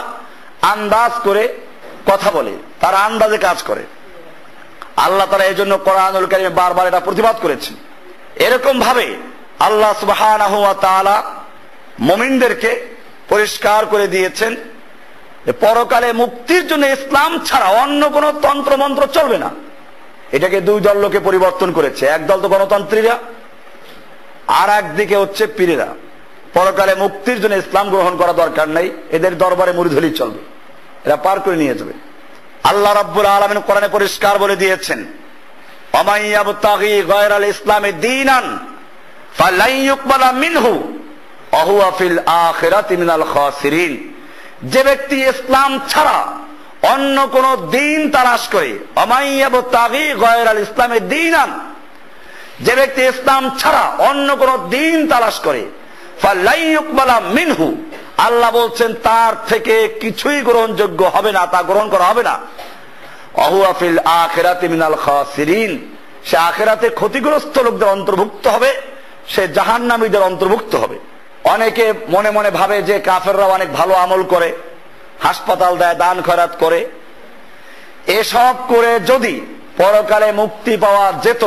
A: আন্দাজ করে কথা বলে, তারা আন্দাজে কাজ করে। আল্লাহ তাআলা এই জন্য কোরআনুল কারীমে বারবার এটা প্রতিবাদ করেছেন। এরকম ভাবে আল্লাহ সুবহানাহু ওয়া তাআলা মুমিনদেরকে পরিষ্কার করে দিয়েছেন পরকালে মুক্তির জন্য ইসলাম ছাড়া অন্য কোন তন্ত্র মন্ত্র চলবে না। এটাকে দুই দল লোকে পরিবর্তন করেছে, একদল তো গণতন্ত্রীরা, আর একদিকে হচ্ছে পীরেরা। পরকালে মুক্তির জন্য ইসলাম গ্রহণ করা দরকার নেই, এদের দরবারে মুড়ি ধরেই চলবে, এরা পার করে নিয়ে যাবে। আল্লাহ রাব্বুল আলামিন কোরআনে পরিষ্কার বলে দিয়েছেন, ওমাই ইয়াবতাগি গায়রাল ইসলামি দীনান ফালাই ইউকবালা মিনহু ওয়া হুয়া ফিল আখিরাতি মিনাল খাসিরিন। যে ব্যক্তি ইসলাম ছাড়া অন্য কোন দিন তালাশ করে, ওমাই ইয়াবতাগি গায়রাল ইসলামি দীনান, যে ব্যক্তি ইসলাম ছাড়া অন্য কোন দিন তালাশ করে, ফালাই ইউকবালা মিনহু, আল্লাহ বলছেন তার থেকে কিছুই গ্রহণযোগ্য হবে না, তা গ্রহণ করা হবে না। ওয়া ফিল আখিরাতি মিনাল খাসিরিন, সে আখিরাতে ক্ষতিগ্রস্ত লোকদের অন্তর্ভুক্ত হবে, সে জাহান্নামীদের অন্তর্ভুক্ত হবে। অনেকে মনে মনে ভাবে যে কাফেররা অনেক ভালো আমল করে, হাসপাতাল দেয়, দান খয়রাত করে। এসব করে যদি পরকালে মুক্তি পাওয়া যেত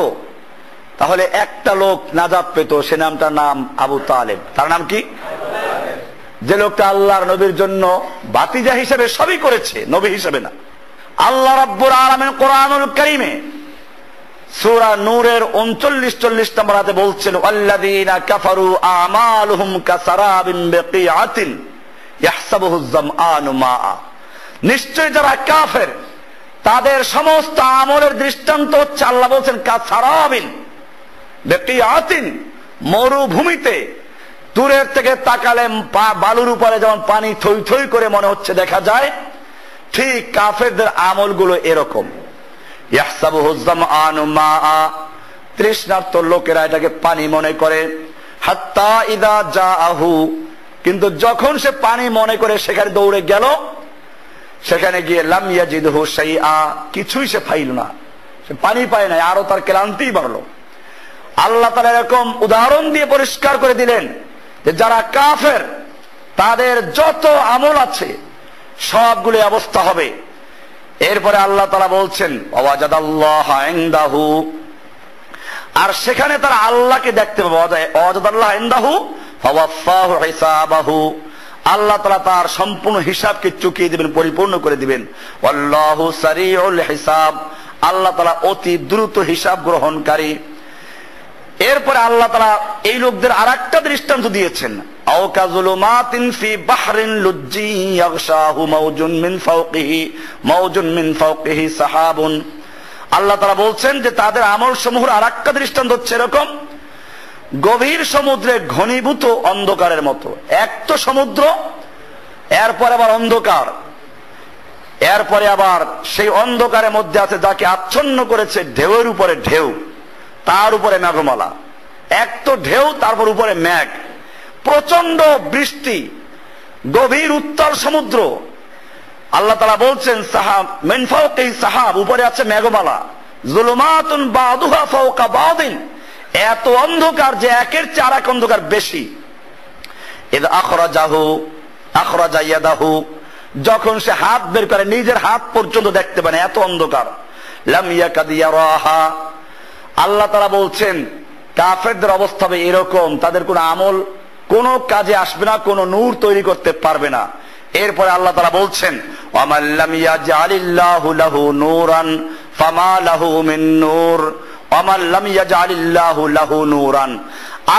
A: তাহলে একটা লোক নাজাত পেত, সে নামটার নাম আবু তালেব। তার নাম কি? যে লোকটা আল্লাহর নবীর জন্য বাতিজা হিসেবে সবই করেছে, নবী হিসেবে না। আল্লাহ রাব্বুল আলামিন কোরআনুল কারীমে সূরা নূরের 39-40 নম্বর আয়াতে বলছেন, আল্লাযীনা কাফারু আমালুহুম কাসারাবিন বিকিআতিন ইয়াহসাবুহু যামআনু মাআ। নিশ্চয় যারা কাফের তাদের সমস্ত আমলের দৃষ্টান্ত হচ্ছে, আল্লাহ বলছেন কাসারাবিন বিকিআতিন, মরুভূমিতে দূরের থেকে তাকালে বালুর উপরে যেমন পানি থই থই করে মনে হচ্ছে দেখা যায়, ঠিক কাফেরদের আমলগুলো এরকম। ইয়াহসাবুহু যামআনু মাআ, তৃষ্ণার্ত লোকেরা এটাকে পানি মনে করে। হাত্তা ইযা জাআহু, কিন্তু যখন সে পানি মনে করে সেখানে দৌড়ে গেল, সেখানে গিয়ে লাম ইয়াজিদহু শাইআ, কিছুই সে পাইল না, সে পানি পায় না, আরো তার ক্লান্তি বাড়লো। আল্লাহ তাআলা এরকম উদাহরণ দিয়ে পরিষ্কার করে দিলেন যে যারা কাফের তাদের যত আমল আছে সবগুলো অবস্থা হবে। এরপরে আল্লাহ তাআলা বলছেন ওয়াজাদাল্লাহা ইনদাহু, আর সেখানে তারা আল্লাহকে দেখতে পাবে। ওয়াজাদাল্লাহা ইনদাহু ফাওয়াফাহু হিসাবাহু, আল্লাহ তাআলা তার সম্পূর্ণ হিসাবকে চুকিয়ে দিবেন, পরিপূর্ণ করে দিবেন। ওয়াল্লাহু সারিউল হিসাব, আল্লাহ তাআলা অতি দ্রুত হিসাব গ্রহণকারী। এরপরে আল্লাহ তাআলা এই লোকদের আরেকটা দৃষ্টান্ত দিয়েছেন, আও কাযুলুমাতিন ফি বাহরিন লুজ্জি ইয়াগশাহু মাওজুন মিন ফাওকিহি সাহাবুন। আল্লাহ তাআলা বলছেন যে তাদের আমল সমূহের আরেকটা দৃষ্টান্ত হচ্ছে এরকম, গভীর সমুদ্রে ঘনীভূত অন্ধকারের মতো। এক তো সমুদ্র, এরপরে আবার অন্ধকার, এরপরে আবার সেই অন্ধকারের মধ্যে আছে যাকে আচ্ছন্ন করেছে ঢেউয়ের উপরে ঢেউ, তার উপরে মেঘমালা। এক তো ঢেউ, তারপর উপরে মেঘ, প্রচন্ড বৃষ্টি, গভীর উত্তাল সমুদ্র। আল্লাহ তাআলা বলছেন সাহাব মিন ফাওকিহি সাহাব, উপরে আছে মেঘমালা। যুলুমাতুন বাদুহা ফাওকা বাদিন, এত অন্ধকার যে একের চেয়ে আরেক অন্ধকার বেশি। ইয আখরাজা ইয়াদাহু, যখন সে হাত বের করে নিজের হাত পর্যন্ত দেখতে পায় না, এত অন্ধকার। লাম ইয়াকাদ ইয়ারাহা, আল্লাহ তাআলা বলছেন কাফেরদের অবস্থা হবে এরকম, তাদের কোনো আমল কোনো কাজে আসবে না, কোনো নূর তৈরি করতে পারবে না। এরপরে আল্লাহ তাআলা বলছেন ওয়ামান লাম ইয়াজআলিল্লাহু লাহু নূরান ফামা লাহু মিন নূর ওয়ামান লাম ইয়াজআলিল্লাহু লাহু নূরান।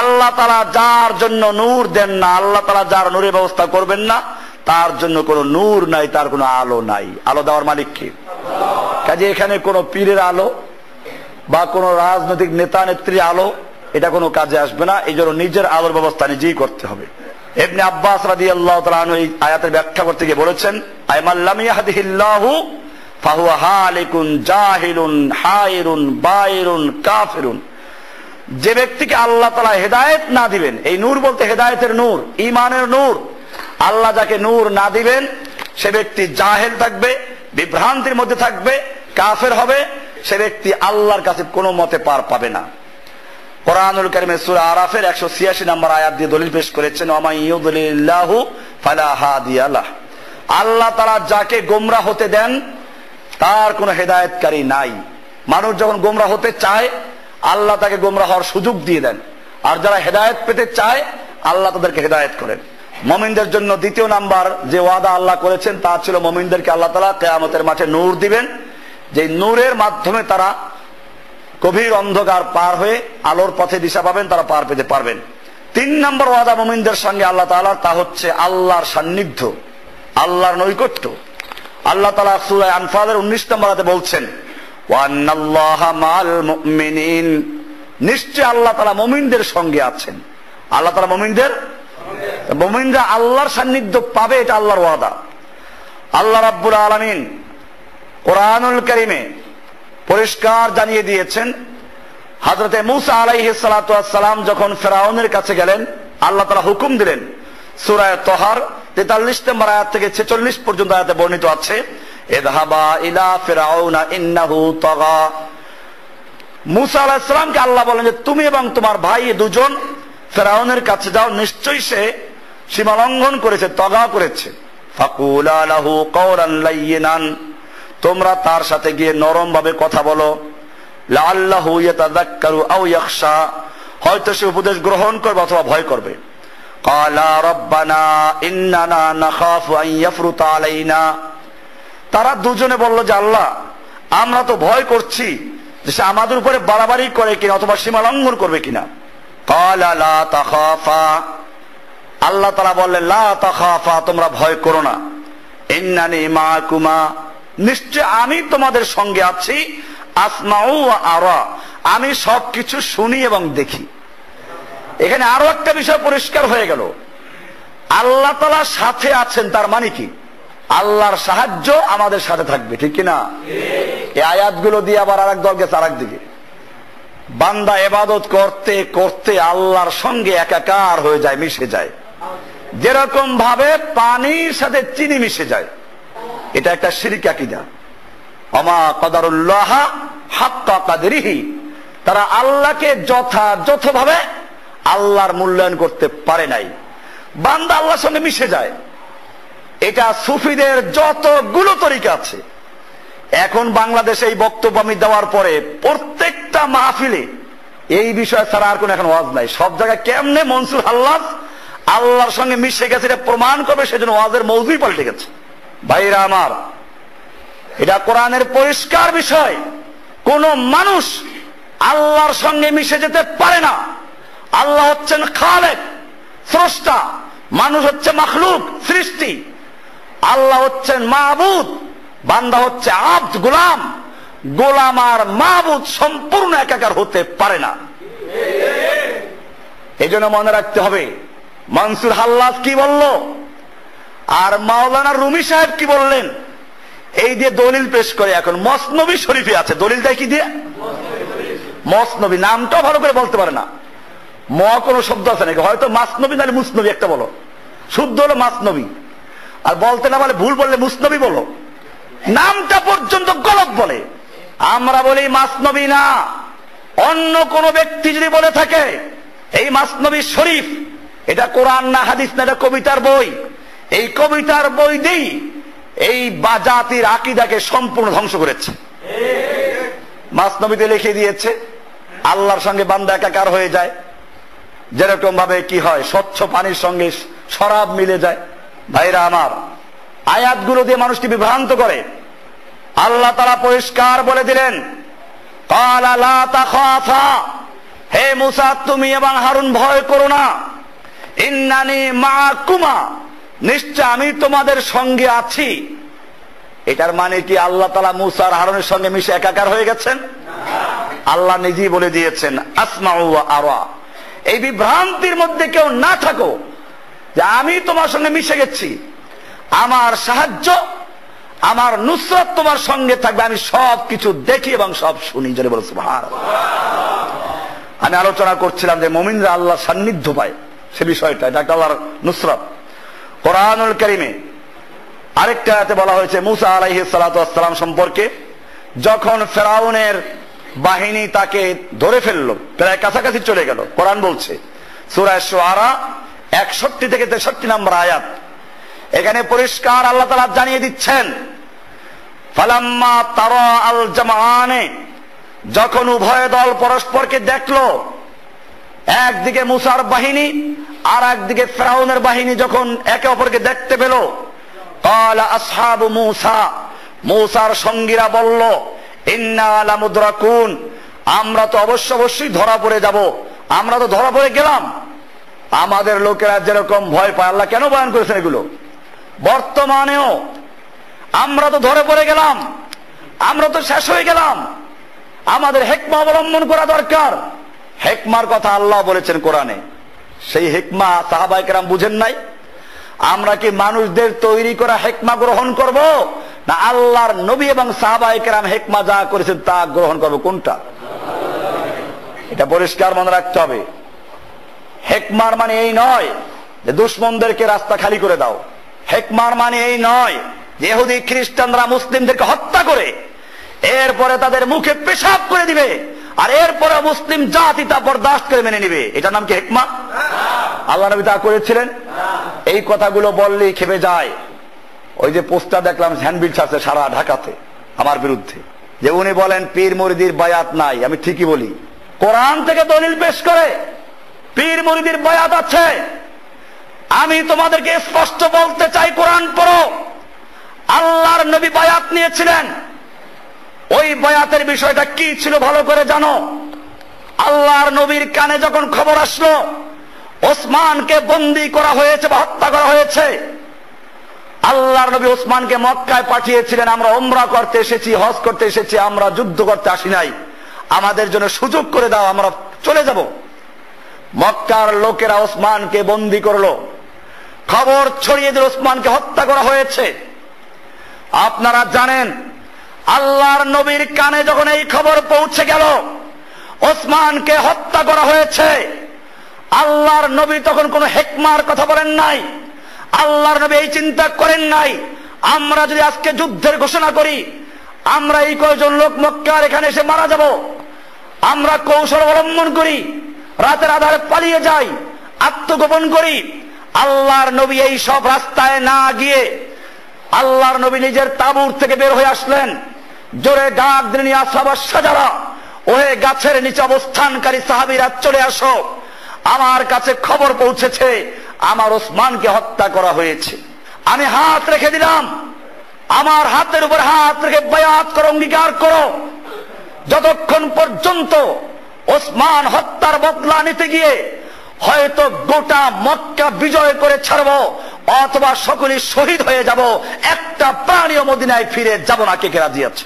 A: আল্লাহ তাআলা যার জন্য নূর দেন না, আল্লাহ তাআলা যার নূরের ব্যবস্থা করবেন না, তার জন্য কোনো নূর নাই, তার কোনো আলো নাই। আলো দেওয়ার মালিক কে? কাজে এখানে কোনো পীরের আলো বা কোন রাজনৈতিক নেতা নেত্রীর আলো এটা কোনো কাজে আসবে না। এই জন্য নিজের আলোর ব্যবস্থা নিজেই করতে হবে। ইবনে আব্বাস রাদিয়াল্লাহু তাআলা আনহু এই আয়াতের ব্যাখ্যা করতে গিয়ে বলেছেন, আইমান লাম ইয়াহদিহিল্লাহু ফাহুয়া হালিকুন জাহিলুন হায়রুন বাইরুন কাফিরুন। যে ব্যক্তিকে আল্লাহ তাআলা হেদায়েত না দিবেন, এই নূর বলতে হেদায়েতের নূর, ঈমানের নূর, আল্লাহ যাকে নূর না দিবেন সে ব্যক্তি জাহেল থাকবে, বিভ্রান্তির মধ্যে থাকবে, কাফের হবে। সে ব্যক্তি আল্লাহর কাছে কোনো মতে পার পাবে না। কোরআনুল কারীমে সূরা আরাফের 186 নম্বর আয়াত দিয়ে দলিল পেশ করেছেন, ওয়ামান ইউদ্লিলিল্লাহু ফালা হাদিয়া লাহ, আল্লাহ তাআলা যাকে গোমরাহ হতে দেন তার কোনো হেদায়েতকারী নাই। মানুষ যখন গোমরাহ হতে চায় আল্লাহ তাকে গোমরাহ হওয়ার সুযোগ দিয়ে দেন, আর যারা হেদায়েত পেতে চায় আল্লাহ তাদেরকে হেদায়েত করেন। মুমিনদের জন্য দ্বিতীয় নাম্বার যে ওয়াদা আল্লাহ করেছেন তা ছিল মুমিনদেরকে আল্লাহ তাআলা কিয়ামতের মাঠে নূর দিবেন, যে নূরের মাধ্যমে তারা গভীর অন্ধকার পার হয়ে আলোর পথে দিশা পাবেন, তারা পার পেতে পারবেন। 3 নম্বর ওয়াদা মুমিনদের সঙ্গে আল্লাহ তাআলার, তা হচ্ছে আল্লাহর সান্নিধ্য, আল্লাহর নৈকট্য। আল্লাহ তাআলা সূরা আনফালের 19 নম্বর আয়াতে বলছেন, ওয়া আন্নাল্লাহা মাআল মুমিনিন, নিশ্চয় আল্লাহ তাআলা মুমিনদের সঙ্গে আছেন। আল্লাহ তাআলা মুমিনরা আল্লাহর সান্নিধ্য পাবে, এটা আল্লাহর ওয়াদা। আল্লাহ রাব্বুল আলামিন কোরআনুল কারীমে পরিষ্কার জানিয়ে দিয়েছেন, হযরতে মূসা আলাইহিস সালাতু ওয়াস সালাম যখন ফিরআউনের কাছে গেলেন, আল্লাহ তাআলা হুকুম দিলেন। সূরা তাহার 43 নম্বর আয়াত থেকে 46 পর্যন্ত আয়াতে বর্ণিত আছে, ইযহাবা ইলা ফিরআউনা ইন্নাহু তাগা। মূসা আলাইহিস সালামকে আল্লাহ বলেন যে তুমি এবং তোমার ভাই দুজন ফিরআউনের কাছে যাও, নিশ্চয়ই সে সীমা লঙ্ঘন করেছে, তগা করেছে। ফাকুলা লাহু কাওলান লায়্যিনান, তোমরা তার সাথে গিয়ে নরম ভাবে কথা বলো। লাআল্লাহু ইয়াতাযাক্কারু আও ইয়াখশা, হয়তো সে উপদেশ গ্রহণ করবে অথবা ভয় করবে। ক্বালা রাব্বানা ইন্নানা নাখাফু আন ইয়াফরুতা আলাইনা, তারা দুজনে বলল যে আল্লাহ, আমরা তো ভয় করছি যে সে আমাদের উপরে বাড়াবাড়ি করে কিনা অথবা সীমা লঙ্ঘন করবে কিনা। ক্বালা লা তাখাফা, আল্লাহ তাআলা বললেন লা তাখাফা, তোমরা ভয় করো না। ইন্নানি মাআকুমা, নিশ্চয় আমি তোমাদের সঙ্গে আছি। আসমাউ ওয়া আরা, আমি সবকিছু শুনি এবং দেখি। এখানে আরো একটা বিষয় পরিষ্কার হয়ে গেল, আল্লাহ তাআলা সাথে আছেন, তার মানে কি আল্লাহর সাহায্য আমাদের সাথে থাকবে, ঠিক কিনা? এই আয়াতগুলো দিয়ে আবার আরেক দল গেছে আরেক দিকে। বান্দা ইবাদত করতে করতে আল্লাহর সঙ্গে একাকার হয়ে যায়, মিশে যায়, যেরকম ভাবে পানির সাথে চিনি মিশে যায়। এটা একটা শিরক আকীদা। ওমা কদারুল্লাহ হাক্কা কাদরিহি, তারা আল্লাহকে যথাযথভাবে আল্লাহর মূল্যায়ন করতে পারে নাই। বান্দা আল্লাহর সঙ্গে মিশে যায়। এটা সুফিদের যতগুলো তরিকা আছে, এখন বাংলাদেশে এই বক্তব্য আমি দেওয়ার পরে প্রত্যেকটা মাহফিলে এই বিষয় ছাড়া আর কোন এখন ওয়াজ নাই। সব জায়গায় কেমনে মনসুর হাল্লাজ আল্লাহর সঙ্গে মিশে গেছে এটা প্রমাণ করবে, সেজন্য ওয়াজের মৌজুই পাল্টে গেছে। ভাইরা আমার, এটা কোরআনের পরিষ্কার বিষয়, কোন মানুষ আল্লাহর সঙ্গে মিশে যেতে পারে না। আল্লাহ হচ্ছেন খালেক, স্রষ্টা, মানুষ হচ্ছে মাখলুক, সৃষ্টি। আল্লাহ হচ্ছেন মাবুদ, বান্দা হচ্ছে আব্দ, গোলাম। গোলাম আর মাবুদ সম্পূর্ণ একাকার হতে পারে না। এই জন্য মনে রাখতে হবে মনসুর হাল্লাজ কি বলল আর মাওলানা রুমি সাহেব কি বললেন, এই দিয়ে দলিল পেশ করে। এখন মসনবী শরীফে আছে, দলিল দেয় কি দিয়ে? মসনবী, নামটাও ভালো করে বলতে পারে না। ম কোন শব্দ আছে নাকি? হয়তো মাসনবী নাহলে মুসনবী একটা বলো, শুদ্ধ হলো মাসনবী, আর বলতে না বলে ভুল বললে মুসনবী বলো। নামটা পর্যন্ত গলত বলে। আমরা বলি মাসনবী না, অন্য কোন ব্যক্তি যদি বলে থাকে এই মাসনবী শরীফ, এটা কোরআন না হাদিস না, এটা কবিতার বই। এই কবিতার বই দিই এই জাতির আকীদাকে সম্পূর্ণ ধ্বংস করেছে। মাসনবীতে লিখে দিয়েছে আল্লাহর সঙ্গে বান্দা একাকার হয়ে যায়, যেরকম ভাবে কি হয় স্বচ্ছ পানির সঙ্গে শরাব মিলে যায়। ভাইরা আমার, আয়াতগুলো দিয়ে মানুষকে বিভ্রান্ত করে। আল্লাহ তাআলা পরিষ্কার বলে দিলেন, ক্বালা লা তাখাফা, হে মূসা তুমি এবং হারুন ভয় করো না। ইন্নানি মাআকুমা, নিশ্চয় আমি তোমাদের সঙ্গে আছি। এটার মানে কি আল্লাহ তাআলা মূসা আর হারুনের সঙ্গে মিশে একাকার হয়ে গেছেন? আল্লাহ নিজেই বলে দিয়েছেন আসমাউ ওয়া আরা। এই বিভ্রান্তির মধ্যে কেউ না থাকো যে আমি তোমার সঙ্গে মিশে গেছি, আমার সাহায্য, আমার নুসরত তোমার সঙ্গে থাকবে, আমি সব কিছু দেখি এবং সব শুনি। জোরে বলো সুবহানাল্লাহ। আমি আলোচনা করছিলাম যে মুমিনরা আল্লাহর সান্নিধ্য পায়, সে বিষয়টা, এটা একটা আল্লাহর নুসরত। কোরআনুল কারীমে আরেকটা আয়াতে বলা হয়েছে মূসা আলাইহিস সালাতু ওয়াস সালাম সম্পর্কে, যখন ফেরাউনের বাহিনী তাকে ধরে ফেললো, প্রায় কাছাকাছি চলে গেল। কোরআন বলছে সূরা শুআরা 61 থেকে 63 নম্বর আয়াত, এখানে পরিষ্কার আল্লাহ তাআলা জানিয়ে দিচ্ছেন, ফালাম্মা তারা আল জামাআনে, যখন উভয় দল পরস্পরকে দেখলো, একদিকে মূসার বাহিনী আর একদিকে ফিরআউনের বাহিনী যখন একে অপরকে দেখতে পেল, ক্বালা আসহাবু মূসা, মূসার সঙ্গীরা বলল, ইন্না লামুদরাকুন, আমরা তো অবশ্যই ধরা পড়ে যাব, আমরা তো ধরা পড়ে গেলাম। আমাদের লোকেরা যেরকম ভয় পায়, আল্লাহ কেন বয়ান করেছেন এগুলো? বর্তমানেও আমরা তো ধরে পড়ে গেলাম, আমরা তো শেষ হয়ে গেলাম, আমাদের হিকমা অবলম্বন করা দরকার। হিকমার কথা আল্লাহ বলেছেন কোরআনে, সেই হিকমা সাহাবায়ে কেরাম বুঝেন নাই? আমরা কি মানুষদের তৈরি করা হিকমা গ্রহণ করব, না আল্লাহর নবী এবং সাহাবায়ে কেরাম হিকমা যা করেছেন তা গ্রহণ করব? কোনটা? এটা পরিষ্কার মনে রাখতে হবে। হিকমার মানে এই নয় যে দুশমনদেরকে রাস্তা খালি করে দাও। হিকমার মানে এই নয় যে ইহুদি খ্রিস্টানরা মুসলিমদেরকে হত্যা করে এরপরে তাদের মুখে পেশাব করে দিবে আর এরপরে মুসলিম জাতি তা বরদাস্ত করে মেনে নিবে। এটার নাম কি হিকমা? আল্লাহ নবী তা করেছিলেন? এই কথাগুলো বললেই খেপে যায়। ওই যে পোস্টার দেখলাম হ্যান্ডবিল আছে সারা ঢাকাতে আমার বিরুদ্ধে, যে উনি বলেন পীর মুরিদির বায়াত নাই। আমি ঠিকই বলি, কোরআন থেকে দলিল পেশ করে পীর মুরিদির বায়াত আছে। আমি তোমাদেরকে স্পষ্ট বলতে চাই, কোরআন পড়ো। আল্লাহর নবী বায়াত নিয়েছিলেন, ওই বায়াতের বিষয়টা কি ছিল ভালো করে জানো। আল্লাহর নবীর কানে যখন খবর আসলো ওসমানকে বন্দী করা হয়েছে বা হত্যা করা হয়েছে, আল্লাহর নবী ওসমানকে মক্কায় পাঠিয়েছিলেন, আমরা উমরা করতে এসেছি, হজ করতে এসেছি, আমরা যুদ্ধ করতে আসি নাই, আমাদের জন্য সুযোগ করে দাও, আমরা চলে যাব। মক্কার লোকেরা ওসমানকে বন্দী করলো, খবর ছড়িয়ে দিল ওসমানকে হত্যা করা হয়েছে। আপনারা জানেন আল্লাহর নবীর কানে যখন এই খবর পৌঁছে গেল ওসমানকে হত্যা করা হয়েছে, আল্লাহর নবী তখন কোন হিকমার কথা বলেন নাই। আল্লাহর নবী এই চিন্তা করেন নাই আমরা যদি আজকে যুদ্ধের ঘোষণা করি, আমরা এই কয়জন লোক মক্কার এখানে এসে মারা যাব, আমরা কৌশল অবলম্বন করি, রাতের আধারে পালিয়ে যাই, আত্মগোপন করি। আল্লাহর নবী এই সব রাস্তায় না গিয়ে আল্লাহর নবী নিজের তাঁবুর থেকে বের হয়ে আসলেন, জোরে ডাক দিলেন, ইয়া সাহাবা শাজারা, ওহে গাছের নিচে অবস্থানকারী সাহাবীরা চলে আসো, আমার কাছে খবর পৌঁছেছে আমার ওসমানকে হত্যা করা হয়েছে। আমি হাত রেখে দিলাম, আমার হাতের উপর হাত রেখে বায়াত করো, অঙ্গীকার করো, যতক্ষণ পর্যন্ত ওসমান হত্যার বদলা নিতে গিয়ে হয়তো গোটা মক্কা বিজয় করে ছাড়ব অথবা সকলেই শহীদ হয়ে যাব, একটা প্রাণীও মদিনায় ফিরে যাব না। কে কে রাজি আছে?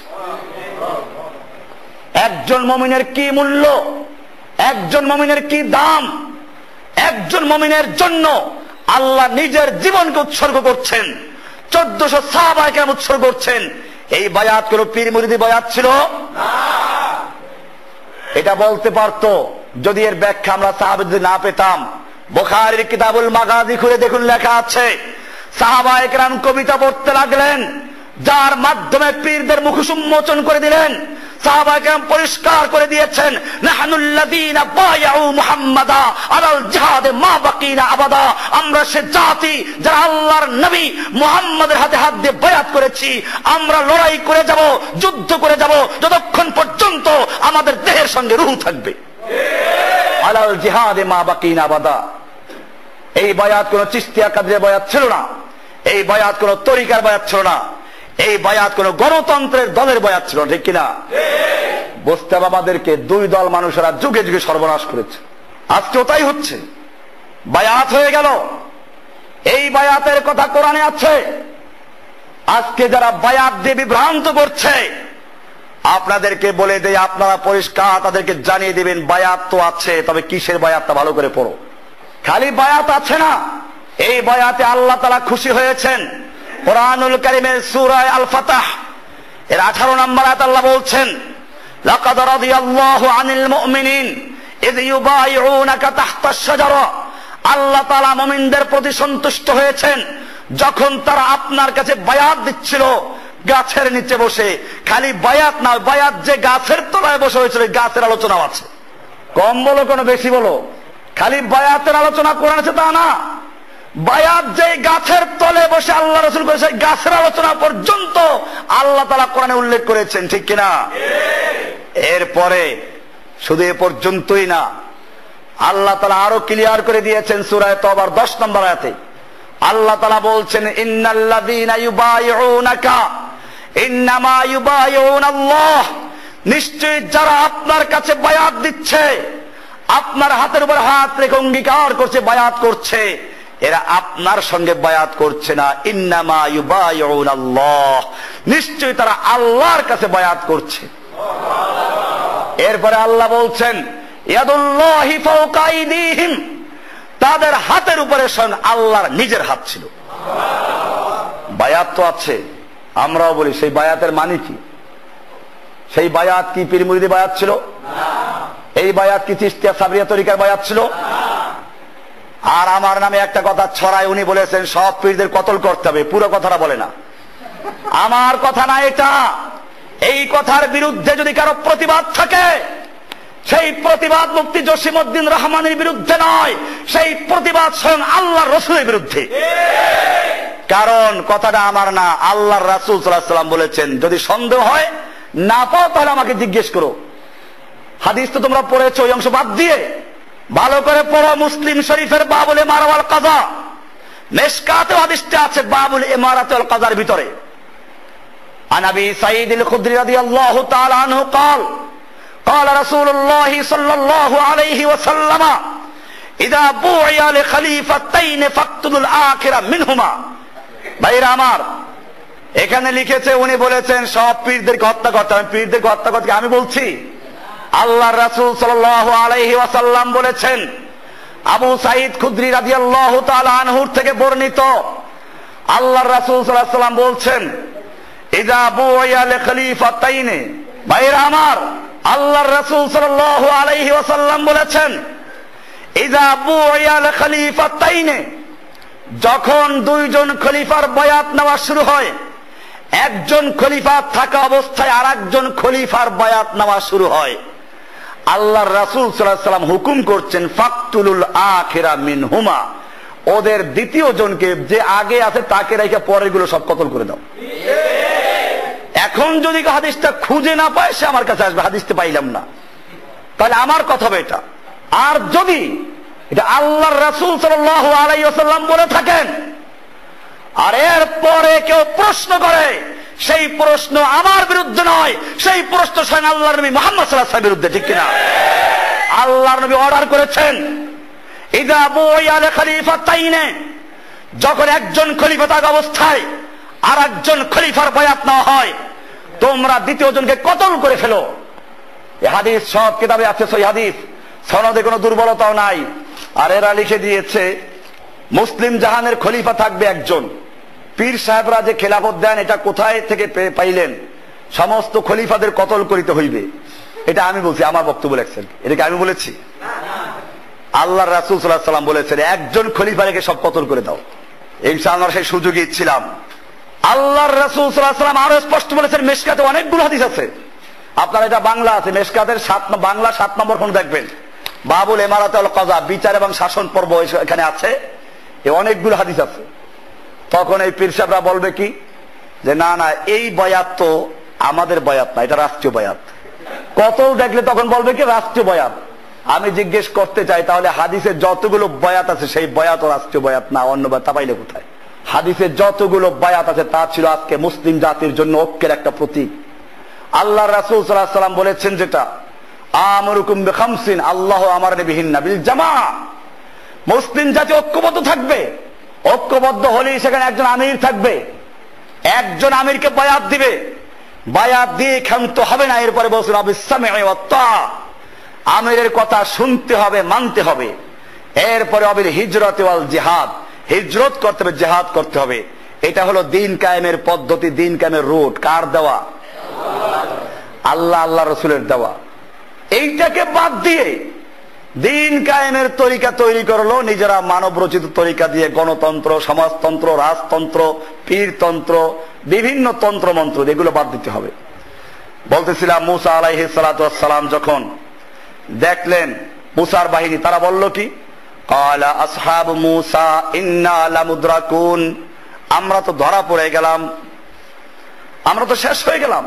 A: একজন মুমিনের কি মূল্য, একজন মুমিনের কি দাম, একজন মুমিনের জন্য আল্লাহ নিজের জীবনকে উৎসর্গ করছেন, 1400 সাহাবায়ে কেরাম উৎসর্গ করছেন। এই বায়াত কোন পীর মুরিদি বায়াত ছিল না। এটা বলতে পারতো যদি এর ব্যাখ্যা আমরা সাহাবাদের না পেতাম। বুখারীর কিতাবুল মাগাজি খুলে দেখুন, লেখা আছে সাহাবায়ে কেরাম কবিতা পড়তে লাগলেন, যার মাধ্যমে পীরদের মুখোশ উন্মোচন করে দিলেন। সাহাবায়ে কেরাম পরিষ্কার করে দিয়েছেন, নাহনুল্লাযীনা বায়াউ মুহাম্মাদা আলাল জিহাদে মা বাকিনা আবাদা, আমরা সে জাতি যারা আল্লাহর নবী মুহাম্মাদের হাতে হাত দিয়ে বায়াত করেছি, আমরা লড়াই করে যাব, যুদ্ধ করে যাব, যতক্ষণ পর্যন্ত আমাদের দেহের সঙ্গে রূহ থাকবে। আলাল জিহাদে মা বাকিনা আবাদা। এই বায়াত কোন চিশতিয়া কাদরিয়া বায়াত ছিল না, এই বায়াত কোন তরিকার বায়াত ছিল না, এই বায়াত কোন গণতন্ত্রের দলের বায়াত ছিল, ঠিক কিনা? বুঝতে হবে আমাদেরকে, দুই দল মানুষেরা যুগে যুগে সর্বনাশ করেছে, আজকেও তাই হচ্ছে। বায়াত হয়ে গেল, এই বায়াতের কথা কোরআনে আছে। আজকে যারা বায়াত দিয়ে বিভ্রান্ত করছে আপনাদেরকে বলে দেয়, আপনারা পরিষ্কার তাদেরকে জানিয়ে দিবেন বায়াত তো আছে, তবে কিসের বায়াতটা ভালো করে পড়ো। খালি বায়াত আছে না, এই বায়াতে আল্লাহ তাআলা খুশি হয়েছেন। কুরআনুল কারীমের সূরা আল ফাতহ এর 18 নম্বর আয়াত আল্লাহ বলছেন, লাকাদ রাদিয়াল্লাহু আনিল মুমিনিন ইয ইউবাইউনাকা তাহতাশ শাজারা। আল্লাহ তাআলা মুমিনদের প্রতি সন্তুষ্ট হয়েছেন যখন তারা আপনার কাছে বায়াত দিচ্ছিল গাছের নিচে বসে। খালি বায়াত না, বায়াত যে গাছের তলায় বসে হয়েছিল গাছের আলোচনাও আছে। কম বলো কোনো বেশি বলো, খালি বায়াতের আলোচনা কোরআন আছে তা না, বায়াত যে গাছের তলে বসে আল্লাহ রাসূল করেছে গাছের আলোচনা পর্যন্ত আল্লাহ তাআলা কোরআনে উল্লেখ করেছেন, ঠিক কিনা? এরপরে শুধু এ পর্যন্তই না, আল্লাহ তাআলা আরো ক্লিয়ার করে দিয়েছেন সূরা তওবার 10 নম্বর আয়াতে। আল্লাহ তাআলা বলছেন, ইন্নাল্লাযীনা ইউবাইউনাকা ইন্নামা ইউবাইউনাল্লাহ, নিশ্চয়ই যারা আপনার কাছে বায়াত দিচ্ছে, আপনার হাতের উপর হাত রেখে অঙ্গীকার করছে, বায়াত করছে, এরা আপনার সঙ্গে বায়াত করছে না। ইন্নামা ইউবাইউনাল্লাহ, নিশ্চয়ই তারা আল্লাহর কাছে বায়াত করছে। এরপরে আল্লাহ বলছেন, ইয়াদুল্লাহি ফাওকা আইদিহিম, তাদের হাতের উপরে স্বয়ং আল্লাহর নিজের হাত ছিল। বায়াত তো আছে, আমরাও বলি সেই বায়াতের মানে কি? সেই বায়াত কি পীর মুরিদি বায়াত ছিল? এই বায়াত কি চিশতিয়া সাবরিয়া তরিকার বায়াত ছিল? আর আমার নামে একটা কথা ছড়ায়, উনি বলেছেন সব পীরদের কতল করতে হবে, পুরো কথাটা বলে না। আমার কথা না এটা। এই কথার বিরুদ্ধে যদি কারো প্রতিবাদ থাকে, সেই প্রতিবাদ মুফতি জসিমউদ্দিন রহমানের বিরুদ্ধে নয়, সেই প্রতিবাদ স্বয়ং আল্লাহর রাসূলের বিরুদ্ধে। কারণ কথাটা আমার না, আল্লাহর রাসূল সাল্লাল্লাহু আলাইহি ওয়াসাল্লাম বলেছেন, যদি সন্দেহ হয় না পাও তাহলে আমাকে জিজ্ঞেস করো। হাদিস তো তোমরা পড়েছো, ওই অংশ বাদ দিয়ে ভালো করে পড়ো। মুসলিম শরীফের বাবুল ইমারা ওয়াল কাযা, মিশকাতে হাদিসটা আছে বাবুল ইমারাত ওয়াল কাযার ভিতরে। আন আবি সাঈদ আল খুদরি রাদিয়াল্লাহু তাআলা আনহু قال قال رسول الله صلى الله عليه وسلم اذا بوعي لخليفتين فاقتلوا الاخر منهما। ভাইরা আমার, এখানে লিখেছে, উনি বলেছেন সব পীরদেরকে হত্যা করতে হবে। পীরদেরকে হত্যা করতে আমি বলছি? আল্লাহর রাসূল সাল্লাল্লাহু আলাইহি ওয়াসাল্লাম বলেছেন। আবু সাঈদ খুদরি রাদিয়াল্লাহু তাআলা আনহুর থেকে বর্ণিত, আল্লাহর রাসূল সাল্লাল্লাহু আলাইহি ওয়াসাল্লাম বলছেন, ইযা বুইয়া লিখলিফাতাইন। ভাইরা আমার, আল্লাহর রাসূল সাল্লাল্লাহু আলাইহি ওয়াসাল্লাম বলেছেন, ইযা বুইয়া লিখলিফাতাইন, যখন দুইজন খলিফার বায়াত নেওয়া শুরু হয়, একজন খলিফা থাকা অবস্থায় আরেকজন খলিফার বায়াত নেওয়া শুরু হয়, আল্লাহর রাসূল সাল্লাল্লাহু আলাইহি ওয়াসাল্লাম হুকুম করছেন, ফাকতুলুল আখিরা মিনহুমা, ওদের দ্বিতীয় জনকে, যে আগে আছে তাকে রেখে পরেরগুলো সব কতল করে দাও। এখন যদি হাদিসটা খুঁজে না পায়, সে আমার কাছে আসবে, হাদিসটা পাইলাম না, তাহলে আমার কথা হবে এটা। আর যদি এটা আল্লাহর রাসূল সাল্লাল্লাহু আলাইহি ওয়াসাল্লাম বলে থাকেন, আর এর পরে কেউ প্রশ্ন করে, সেই প্রশ্ন আমার বিরুদ্ধে নয়, সেই প্রশ্ন স্বয়ং আল্লাহর নবী মুহাম্মদ সাল্লাল্লাহু আলাইহি ওয়াসাল্লামের বিরুদ্ধে, ঠিক কিনা? আল্লাহর নবী অর্ডার করেছেন, ইযা বুইয়া লিখলিফাতাইন, যখন একজন খলিফা থাকা অবস্থায় আর একজন খলিফার বায়াত নেওয়া হয়, তোমরা দ্বিতীয় জনকে কতল করে ফেলো। এই হাদিস সব কিতাবে আছে, সহিহ হাদিস, সনদে কোনো দুর্বলতাও নাই। আর এরা লিখে দিয়েছে, মুসলিম জাহানের খলিফা থাকবে একজন। পীর সাহেবরা যে খেলাফত দেন, এটা কোথায় থেকে পাইলেন? সমস্ত খলিফাদের কতল করিতে হইবে। এটা আমি বলছি, আমার বক্তব্য লেখছেন, এটাকে আমি বলেছি? আল্লাহর রাসূল সাল্লাল্লাহু আলাইহি ওয়াসাল্লাম বলেছেন, একজন খলিফা রেখে সব কতল করে দাও। ইনশাআল্লাহ সেই সুযোগই ছিলাম। আল্লাহর রাসূল সাল্লাল্লাহু আলাইহি ওয়াসাল্লাম আরো স্পষ্ট বলেছেন, মিশকাতে অনেকগুলো হাদিস আছে, আপনার এটা বাংলা আছে, মিশকাতের বাংলা 7 নম্বর কোন দেখবেন, বাবুল ইমারাত ওয়াল কাযা, বিচার এবং শাসন পর্ব, এখানে আছে, এই অনেকগুলো হাদিস আছে। তখন এই পীর সাহেবরা বলবে কি, যে না না, এই বয়াত তো আমাদের বয়াত না, এটা রাষ্ট্রীয় বয়াত। কত দেখলে তখন বলবে কি রাষ্ট্রীয় বয়াত। আমি জিজ্ঞেস করতে চাই, তাহলে হাদিসের যতগুলো বয়াত আছে, সেই বয়াত রাষ্ট্রীয় বয়াত না, অন্য তা পাইলে কোথায়? হাদিসের যতগুলো বায়াত আছে তা ছিল আজকে মুসলিম জাতির জন্য ঐক্যের একটা প্রতীক। আল্লাহর রাসূল সাল্লাল্লাহু আলাইহি ওয়াসাল্লাম বলেছেন, যেটা আমরুকুম বিখামসিন, আল্লাহ আমারনি বিহিন্না বিল জামাআ, মুসলিম জাতি ঐক্যবদ্ধ থাকবে। ঐক্যবদ্ধ হলেই সেখানে একজন আমির থাকবে, একজন আমিরকে বায়াত দিবে, বায়াত দিয়ে ক্ষান্ত হবে না। এরপরে বলছেন আবিসসামি'i ওয়াত তাআ, আমিরের কথা শুনতে হবে, মানতে হবে। এরপরে অবিল হিজরত ওয়াল জিহাদ, হিজরত করতে হবে, জিহাদ করতে হবে। এটা হলো দিন কায়েমের পদ্ধতি, দিন কায়েমের রুট। কার দেওয়া? আল্লাহ, আল্লাহ রসুলের দেওয়া। এইটাকে বাদ দিয়ে দিন কায়েমের তরিকা তৈরি করলো নিজেরা, মানব রচিত তরিকা দিয়ে, গণতন্ত্র, সমাজতন্ত্র, রাজতন্ত্র, পীরতন্ত্র, বিভিন্ন তন্ত্র মন্ত্র, এগুলো বাদ দিতে হবে। বলতেছিলাম, মুসা আলাইহিস সালাতু ওয়াস সালাম যখন দেখলেন মুসার বাহিনী, তারা বলল কি, ক্বালা আসহাবু মুসা ইন্না লামুদরাকুন, আমরা তো ধরা পড়ে গেলাম, আমরা তো শেষ হয়ে গেলাম।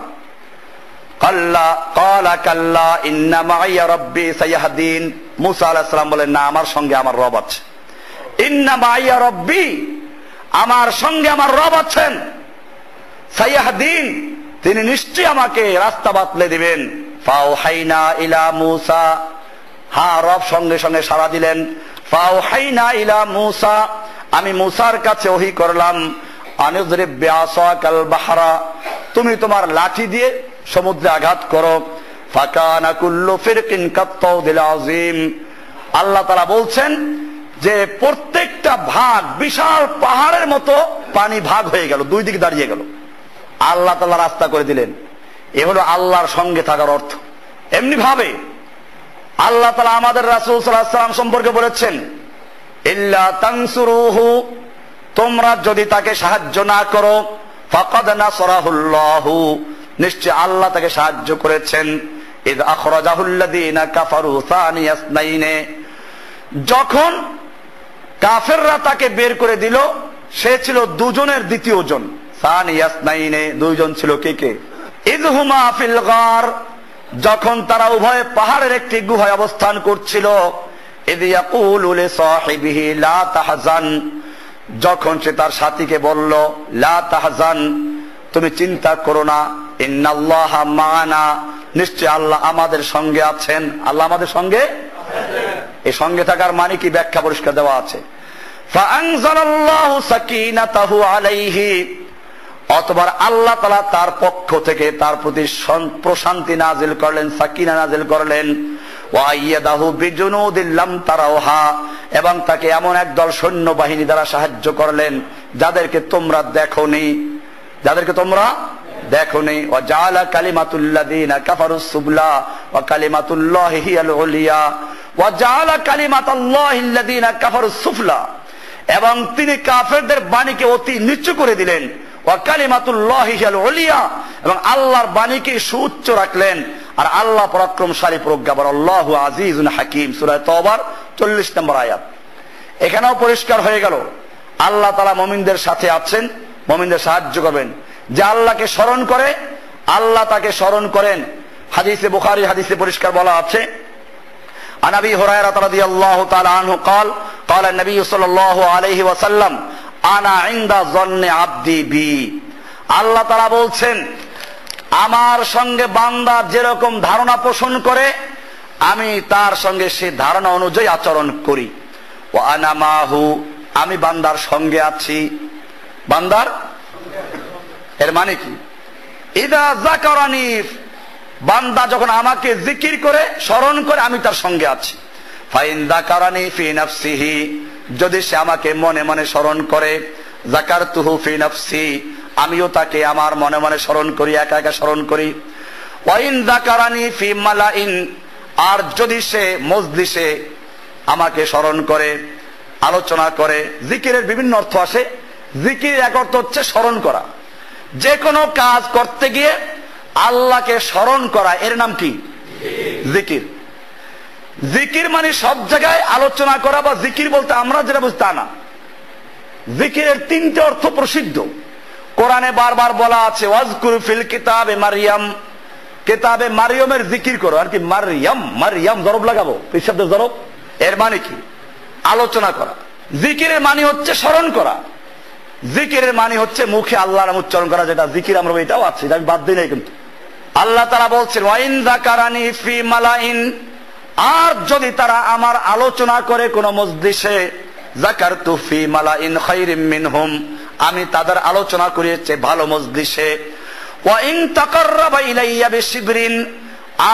A: কাল্লা ক্বালা কাল্লা ইন্না মাইয়া রাব্বি সায়াহদিন। মুসা আলাইহিস সালাম বলেন, না, আমার সঙ্গে আমার রব আছে। ইন্না মাইয়া রাব্বি, আমার সঙ্গে আমার রব আছেন। সায়াহদিন, তিনি নিশ্চয়ই আমাকে রাস্তা বাতলে দিবেন। ফাওহাইনা ইলা মুসা, হ্যাঁ, রব সঙ্গে সঙ্গে সাড়া দিলেন। ফাওহাইনা ইলা মুসা, আমি মুসার কাছে ওহী করলাম, আনিযরিব বিআসাকাল বাহরা, তুমি তোমার লাঠি দিয়ে সমুদ্রে আঘাত করো। ফাকানা কুল্লু ফিরকিন কাত্তাউদিল আযীম। আল্লাহ তাআলা বলছেন যে প্রত্যেকটা ভাগ বিশাল পাহাড়ের মতো পানি ভাগ হয়ে গেল, দুই দিকে দাঁড়িয়ে গেল। আল্লাহ তাআলা রাস্তা করে দিলেন। এ হলো আল্লাহর সঙ্গে থাকার অর্থ। এমনি ভাবে আল্লাহ তাআলা আমাদের রাসূল সাল্লাল্লাহু আলাইহি ওয়াসাল্লাম সম্পর্কে বলেছেন, ইল্লা তানসুরুহু, তোমরা যদি তাকে সাহায্য না করো, ফাকাদ নাসরাহুল্লাহু, নিশ্চয় আল্লাহ তাকে সাহায্য করেছেন। ইয আখরাজাহুল্লাযীনা কাফারু সানিয়া ইসনাইনে, যখন কাফেররা তাকে বের করে দিল, সে ছিল দুজনের দ্বিতীয় জন। সানিয়া ইসনাইনে, দুইজন ছিল কে কে? ইয হুমা ফিল গার, যখন তারা উভয়ে পাহাড়ের একটি গুহায় অবস্থান করছিল। ইয ইয়াকুলু লিসাহিবিহি লা তাহজান, যখন সে তার সাথীকে বলল, লা তাহজান, তুমি চিন্তা করো না, ইন্নাল্লাহা মা'ানা, নিশ্চয় আল্লাহ আমাদের সঙ্গে আছেন। আল্লাহ আমাদের সঙ্গে, এই সঙ্গে থাকার মানে কি ব্যাখ্যা পরিষ্কার দেওয়া আছে। ফাআনজালাল্লাহু সাকিনাতাহু আলাইহি, অতঃপর আল্লাহ তাআলা তার পক্ষ থেকে তার প্রতি প্রশান্তি নাজিল করলেন, সাকিনা নাজিল করলেন। ওয়া আইয়াদাহু বিজুনুদিন লাম তারাউহা, এবং তাকে এমন একদল সৈন্যবাহিনী দ্বারা সাহায্য করলেন যাদেরকে তোমরা দেখোনি, যাদেরকে তোমরা দেখোনি। ওয়া জাআলা কালিমাতুল্লাযীনা কাফারুস সুবলা ওয়া কালিমাতুল্লাহি হিয়াল উলিয়া ওয়া জাআলা কালিমাতাল্লাহিল্লাযীনা কাফারুস সুফলা, এবং তিনি কাফেরদের বাণীকে অতি নিচু করে দিলেন। ওয়া কালিমাতুল্লাহি হিয়াল উলিয়া, এবং আল্লাহর বাণীকে সুউচ্চ রাখলেন। আর আল্লাহ পরাক্রমশালী প্রজ্ঞাপর, আল্লাহু আজিজুন হাকিম, সূরা তাওবার 40 নম্বর আয়াত। এখানেও পরিষ্কার হয়ে গেল আল্লাহ তাআলা মুমিনদের সাথে আছেন, মুমিনদের সাহায্য করবেন। যে আল্লাহকে স্মরণ করে আল্লাহ তাকে স্মরণ করেন। হাদিসে বুখারী হাদিসে পরিষ্কার বলা আছে, আন আবি হুরায়রা রাদিয়াল্লাহু তাআলা আনহু قال قال النبي صلى الله عليه وسلم আনা ইনদা যন্নি আবদি বি, আল্লাহ তাআলা বলছেন, আমার সঙ্গে বান্দা যেরকম ধারণা পোষণ করে আমি তার সঙ্গে সেই ধারণা অনুযায়ী আচরণ করি। ওয়া আনা মাহু, আমি বান্দার সঙ্গে আছি। বান্দার এর মানে কি? ইদা যাকারানি, বান্দা যখন আমাকে জিকির করে স্মরণ করে আমি তার সঙ্গে আছি। ফাইন যাকারানি ফি নাফসিহি, যদি সে আমাকে মনে মনে স্মরণ করে, যাকারতুহু ফি নাফসি, আমিও তাকে আমার মনে মনে স্মরণ করি, একা একা স্মরণ করি। ওয়াইন যাকারানি ফি মালাইন, আর যদি সে মজলিসে আমাকে স্মরণ করে, আলোচনা করে। জিকিরের বিভিন্ন অর্থ আসে। জিকিরের এক অর্থ হচ্ছে স্মরণ করা। যে কোনো কাজ করতে গিয়ে আল্লাহকে স্মরণ করা, এর নাম কি? জিকির। জিকির মানে সব জায়গায় আলোচনা করা, বা জিকির বলতে আমরা যেটা বুঝি তা না। জিকিরের তিনটে অর্থ প্রসিদ্ধ, কোরআনে বারবার বলা আছে, ওয়াজকুর ফিল কিতাবে মারইয়াম, কিতাবে মারইয়ামের জিকির করো। আর কি মারইয়াম, মারইয়াম জরব লাগাবো, এই শব্দের জরব। এর মানে কি? আলোচনা করা। জিকিরের মানে হচ্ছে স্মরণ করা। জিকিরের মানে হচ্ছে মুখে আল্লাহর নাম উচ্চারণ করা, যেটা জিকির আমরা এটাও আছে, এটা আমি বাদ দিই নাই। কিন্তু আল্লাহ তাআলা বলছেন, ওয়াইন যাকারানি ফি মালাইন, আর যদি তারা আমার আলোচনা করে কোন মজলিসে, যাকারতু ফি মালাইন খায়রিম মিনহুম, আমি তাদের আলোচনা করিয়েছে ভালো মজলিসে। ওয়া ইন তাকাররাবা ইলাইয়া বিশিবরিন,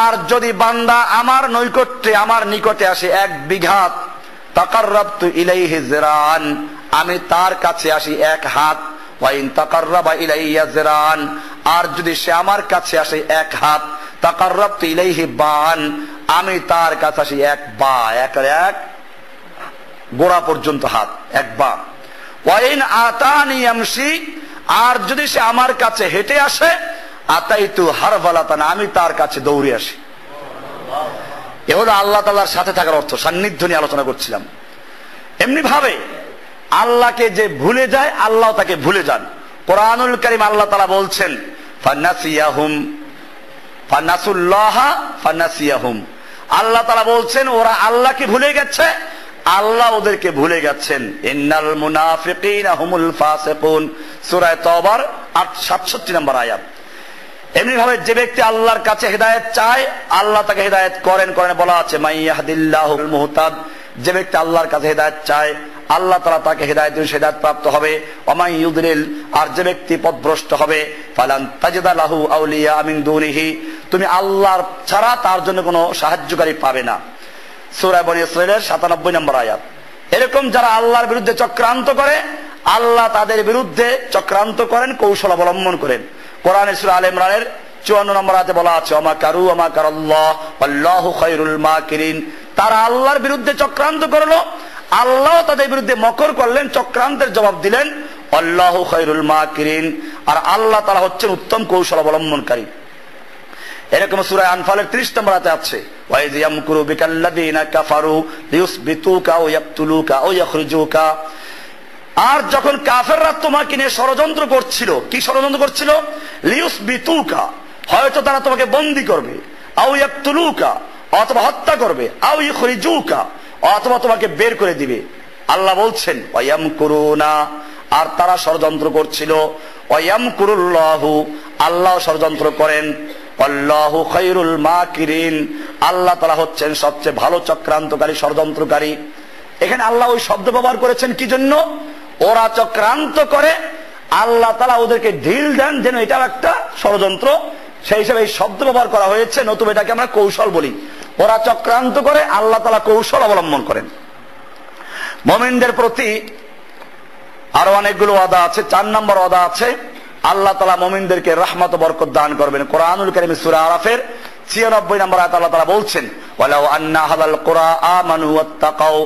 A: আর যদি বান্দা আমার নৈকট্যে আমার নিকটে আসে 1 বিঘাত, তাকাররাবতু ইলাইহি যিরান, আমি তার কাছে আসি 1 হাত। ওয়া ইন তাকাররাবা ইলাইয়া যিরান, আর যদি সে আমার কাছে আসে 1 হাত, তাকাররাবতু ইলাইহি বান, আমি তার কাছে আসি 1 বা, এক গোড়া পর্যন্ত হাত, 1 বা। ওয়া ইন আতানি ইয়ামশি, আর যদি সে আমার কাছে হেঁটে আসে, আতাইতু হারওয়ালাতান, আমি তার কাছে দৌড়ে আসি। এ হলো আল্লাহ তাআলার সাথে থাকার অর্থ। সান্নিধ্য নিয়ে আলোচনা করছিলাম। এমনি ভাবে আল্লাহকে যে ভুলে যায়, আল্লাহ তাকে ভুলে যান। কোরআনুল কারীম আল্লাহ তাআলা বলছেন, ফানাসিয়াহুম, ফানাসুল্লাহা ফানাসিয়াহুম। আল্লাহ তাআলা বলছেন ওরা আল্লাহকে ভুলে গেছে, আল্লাহ ওদেরকে ভুলে গেছেন। ইন্নাল মুনাফিকিনা হুমুল ফাসিকুন, সূরা তাওবার 67 নম্বর আয়াত। এমনি ভাবে যে ব্যক্তি আল্লাহর কাছে হেদায়েত চায়, আল্লাহ তাকে হেদায়েত করেন বলা আছে মাইয়াহদিল্লাহুল মুহতাদ। যে ব্যক্তি আল্লাহর কাছে হেদায়েত চায়, আল্লাহ তাআলা তাকে হেদায়েত দিন, হেদায়েত প্রাপ্ত হবে। ওমাই ইউদলিল, আর যে ব্যক্তি পথভ্রষ্ট হবে, ফালান তাজিদা লাহু আউলিয়া মিন দুনিহি, তুমি আল্লাহর ছাড়া তার জন্য কোনো সাহায্যকারী পাবে না। সূরা বনী ইসরাঈলের 97 নম্বর আয়াত। এরকম যারা আল্লাহর বিরুদ্ধে চক্রান্ত করে, আল্লাহ তাদের বিরুদ্ধে চক্রান্ত করেন, কৌশল অবলম্বন করেন। কোরআনের সূরা আলে ইমরানের 54 নম্বর আয়াতে বলা আছে ওমা কারু ওমা কারাল্লাহ আল্লাহু খায়রুল মাকিরিন। তারা আল্লাহর বিরুদ্ধে চক্রান্ত করলো, আল্লাহ তাদের বিরুদ্ধে মকর করলেন, চক্রান্তের জবাব দিলেন। আল্লাহু খায়রুল মাকিরিন, আর আল্লাহ তাআলা হচ্ছেন উত্তম কৌশল অবলম্বনকারী। এরকম সূরা আনফালের 30 নম্বর আয়াতে আছে ওয়াইয ইয়ামকুরু বিকাল্লাযিনা কাফারু লিইউসবিতুকা ওয়া ইয়াকতুলুকা ওয়া ইয়াখরুজুকা। আর যখন কাফেররা তোমাকে নিয়ে ষড়যন্ত্র করছিল, কি ষড়যন্ত্র করছিল? লিইউসবিতুকা, হয়তো তারা তোমাকে বন্দী করবে, আও ইয়াকতুলুকা, অথবা হত্যা করবে, আও ইয়াখরুজুকা, অথবা তোমাকে বের করে দিবে। আল্লাহ বলছেন ওয়ায়ামকুরুনা, আর তারা ষড়যন্ত্র করছিল। ওয়ায়ামকুরুল্লাহু, আল্লাহ ষড়যন্ত্র করেন। আল্লাহু খায়রুল মাকিরিন, আল্লাহ তাআলা হচ্ছেন সবচেয়ে ভালো চক্রান্তকারী, ষড়যন্ত্রকারী। এখানে আল্লাহ ওই শব্দ ব্যবহার করেছেন কি জন্য? ওরা চক্রান্ত করে, আল্লাহ তাআলা ওদেরকে ঢিল দেন যেন এটাও একটা ষড়যন্ত্র, সেই হিসাবে এই শব্দ ব্যবহার করা হয়েছে। নতুবা এটাকে আমরা কৌশল বলি। ওরা চক্রান্ত করে, আল্লাহ তাআলা কৌশল অবলম্বন করেন। মুমিনদের প্রতি আরো অনেকগুলো ওয়াদা আছে। 4 নম্বর ওয়াদা আছে, আল্লাহ তাআলা মুমিনদেরকে রহমত ও বরকত দান করবেন। কোরআনুল কারীম সূরা আরাফের 96 নম্বর আয়াতে আল্লাহ তাআলা বলছেন ওয়ালাউ আন্না আহলাল কুরা আমানু ওয়াত্তাকাউ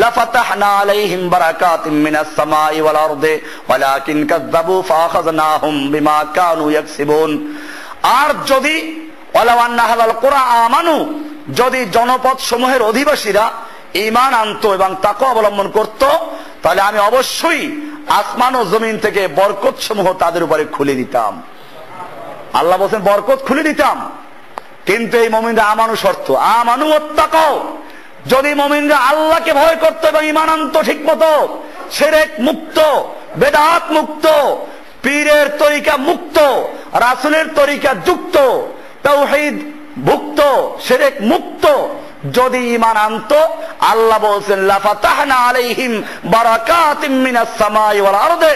A: লাফাতাহনা আলাইহিম বারাকাতিম মিনাস সামাই ওয়াল আরদি ওয়ালাকিন কাযযাবু ফাআখাযনাহুম বিমা কানু ইয়াকসিবুন। আর যদি ওয়ালাউ আন্না আহলাল কুরা আমানু, যদি জনপদ সমূহের অধিবাসীরা ঈমান আনতো এবং তাকওয়া অবলম্বন করত, তাহলে আমি অবশ্যই আসমান ও জমিন থেকে বরকত সমূহ তাদের উপরে খুলে দিতাম। আল্লাহ বলেন বরকত খুলে দিতাম, কিন্তু এই মুমিনরা আমানু শর্ত, আমানু ওয়াত্তাকাও। যদি মুমিনরা আল্লাহকে ভয় করত এবং ঈমান আনতো ঠিক মতো, শিরক মুক্ত, বেদাত মুক্ত, পীরের তরিকা মুক্ত, রাসূলের তরিকা যুক্ত, তাওহীদ ভুক্ত, শিরক মুক্ত যদি ঈমান আনতো, আল্লাহ বলেন লাফাতাহনা আলাইহিম বারাকাতিম মিনাস সামাই ওয়াল আরদি,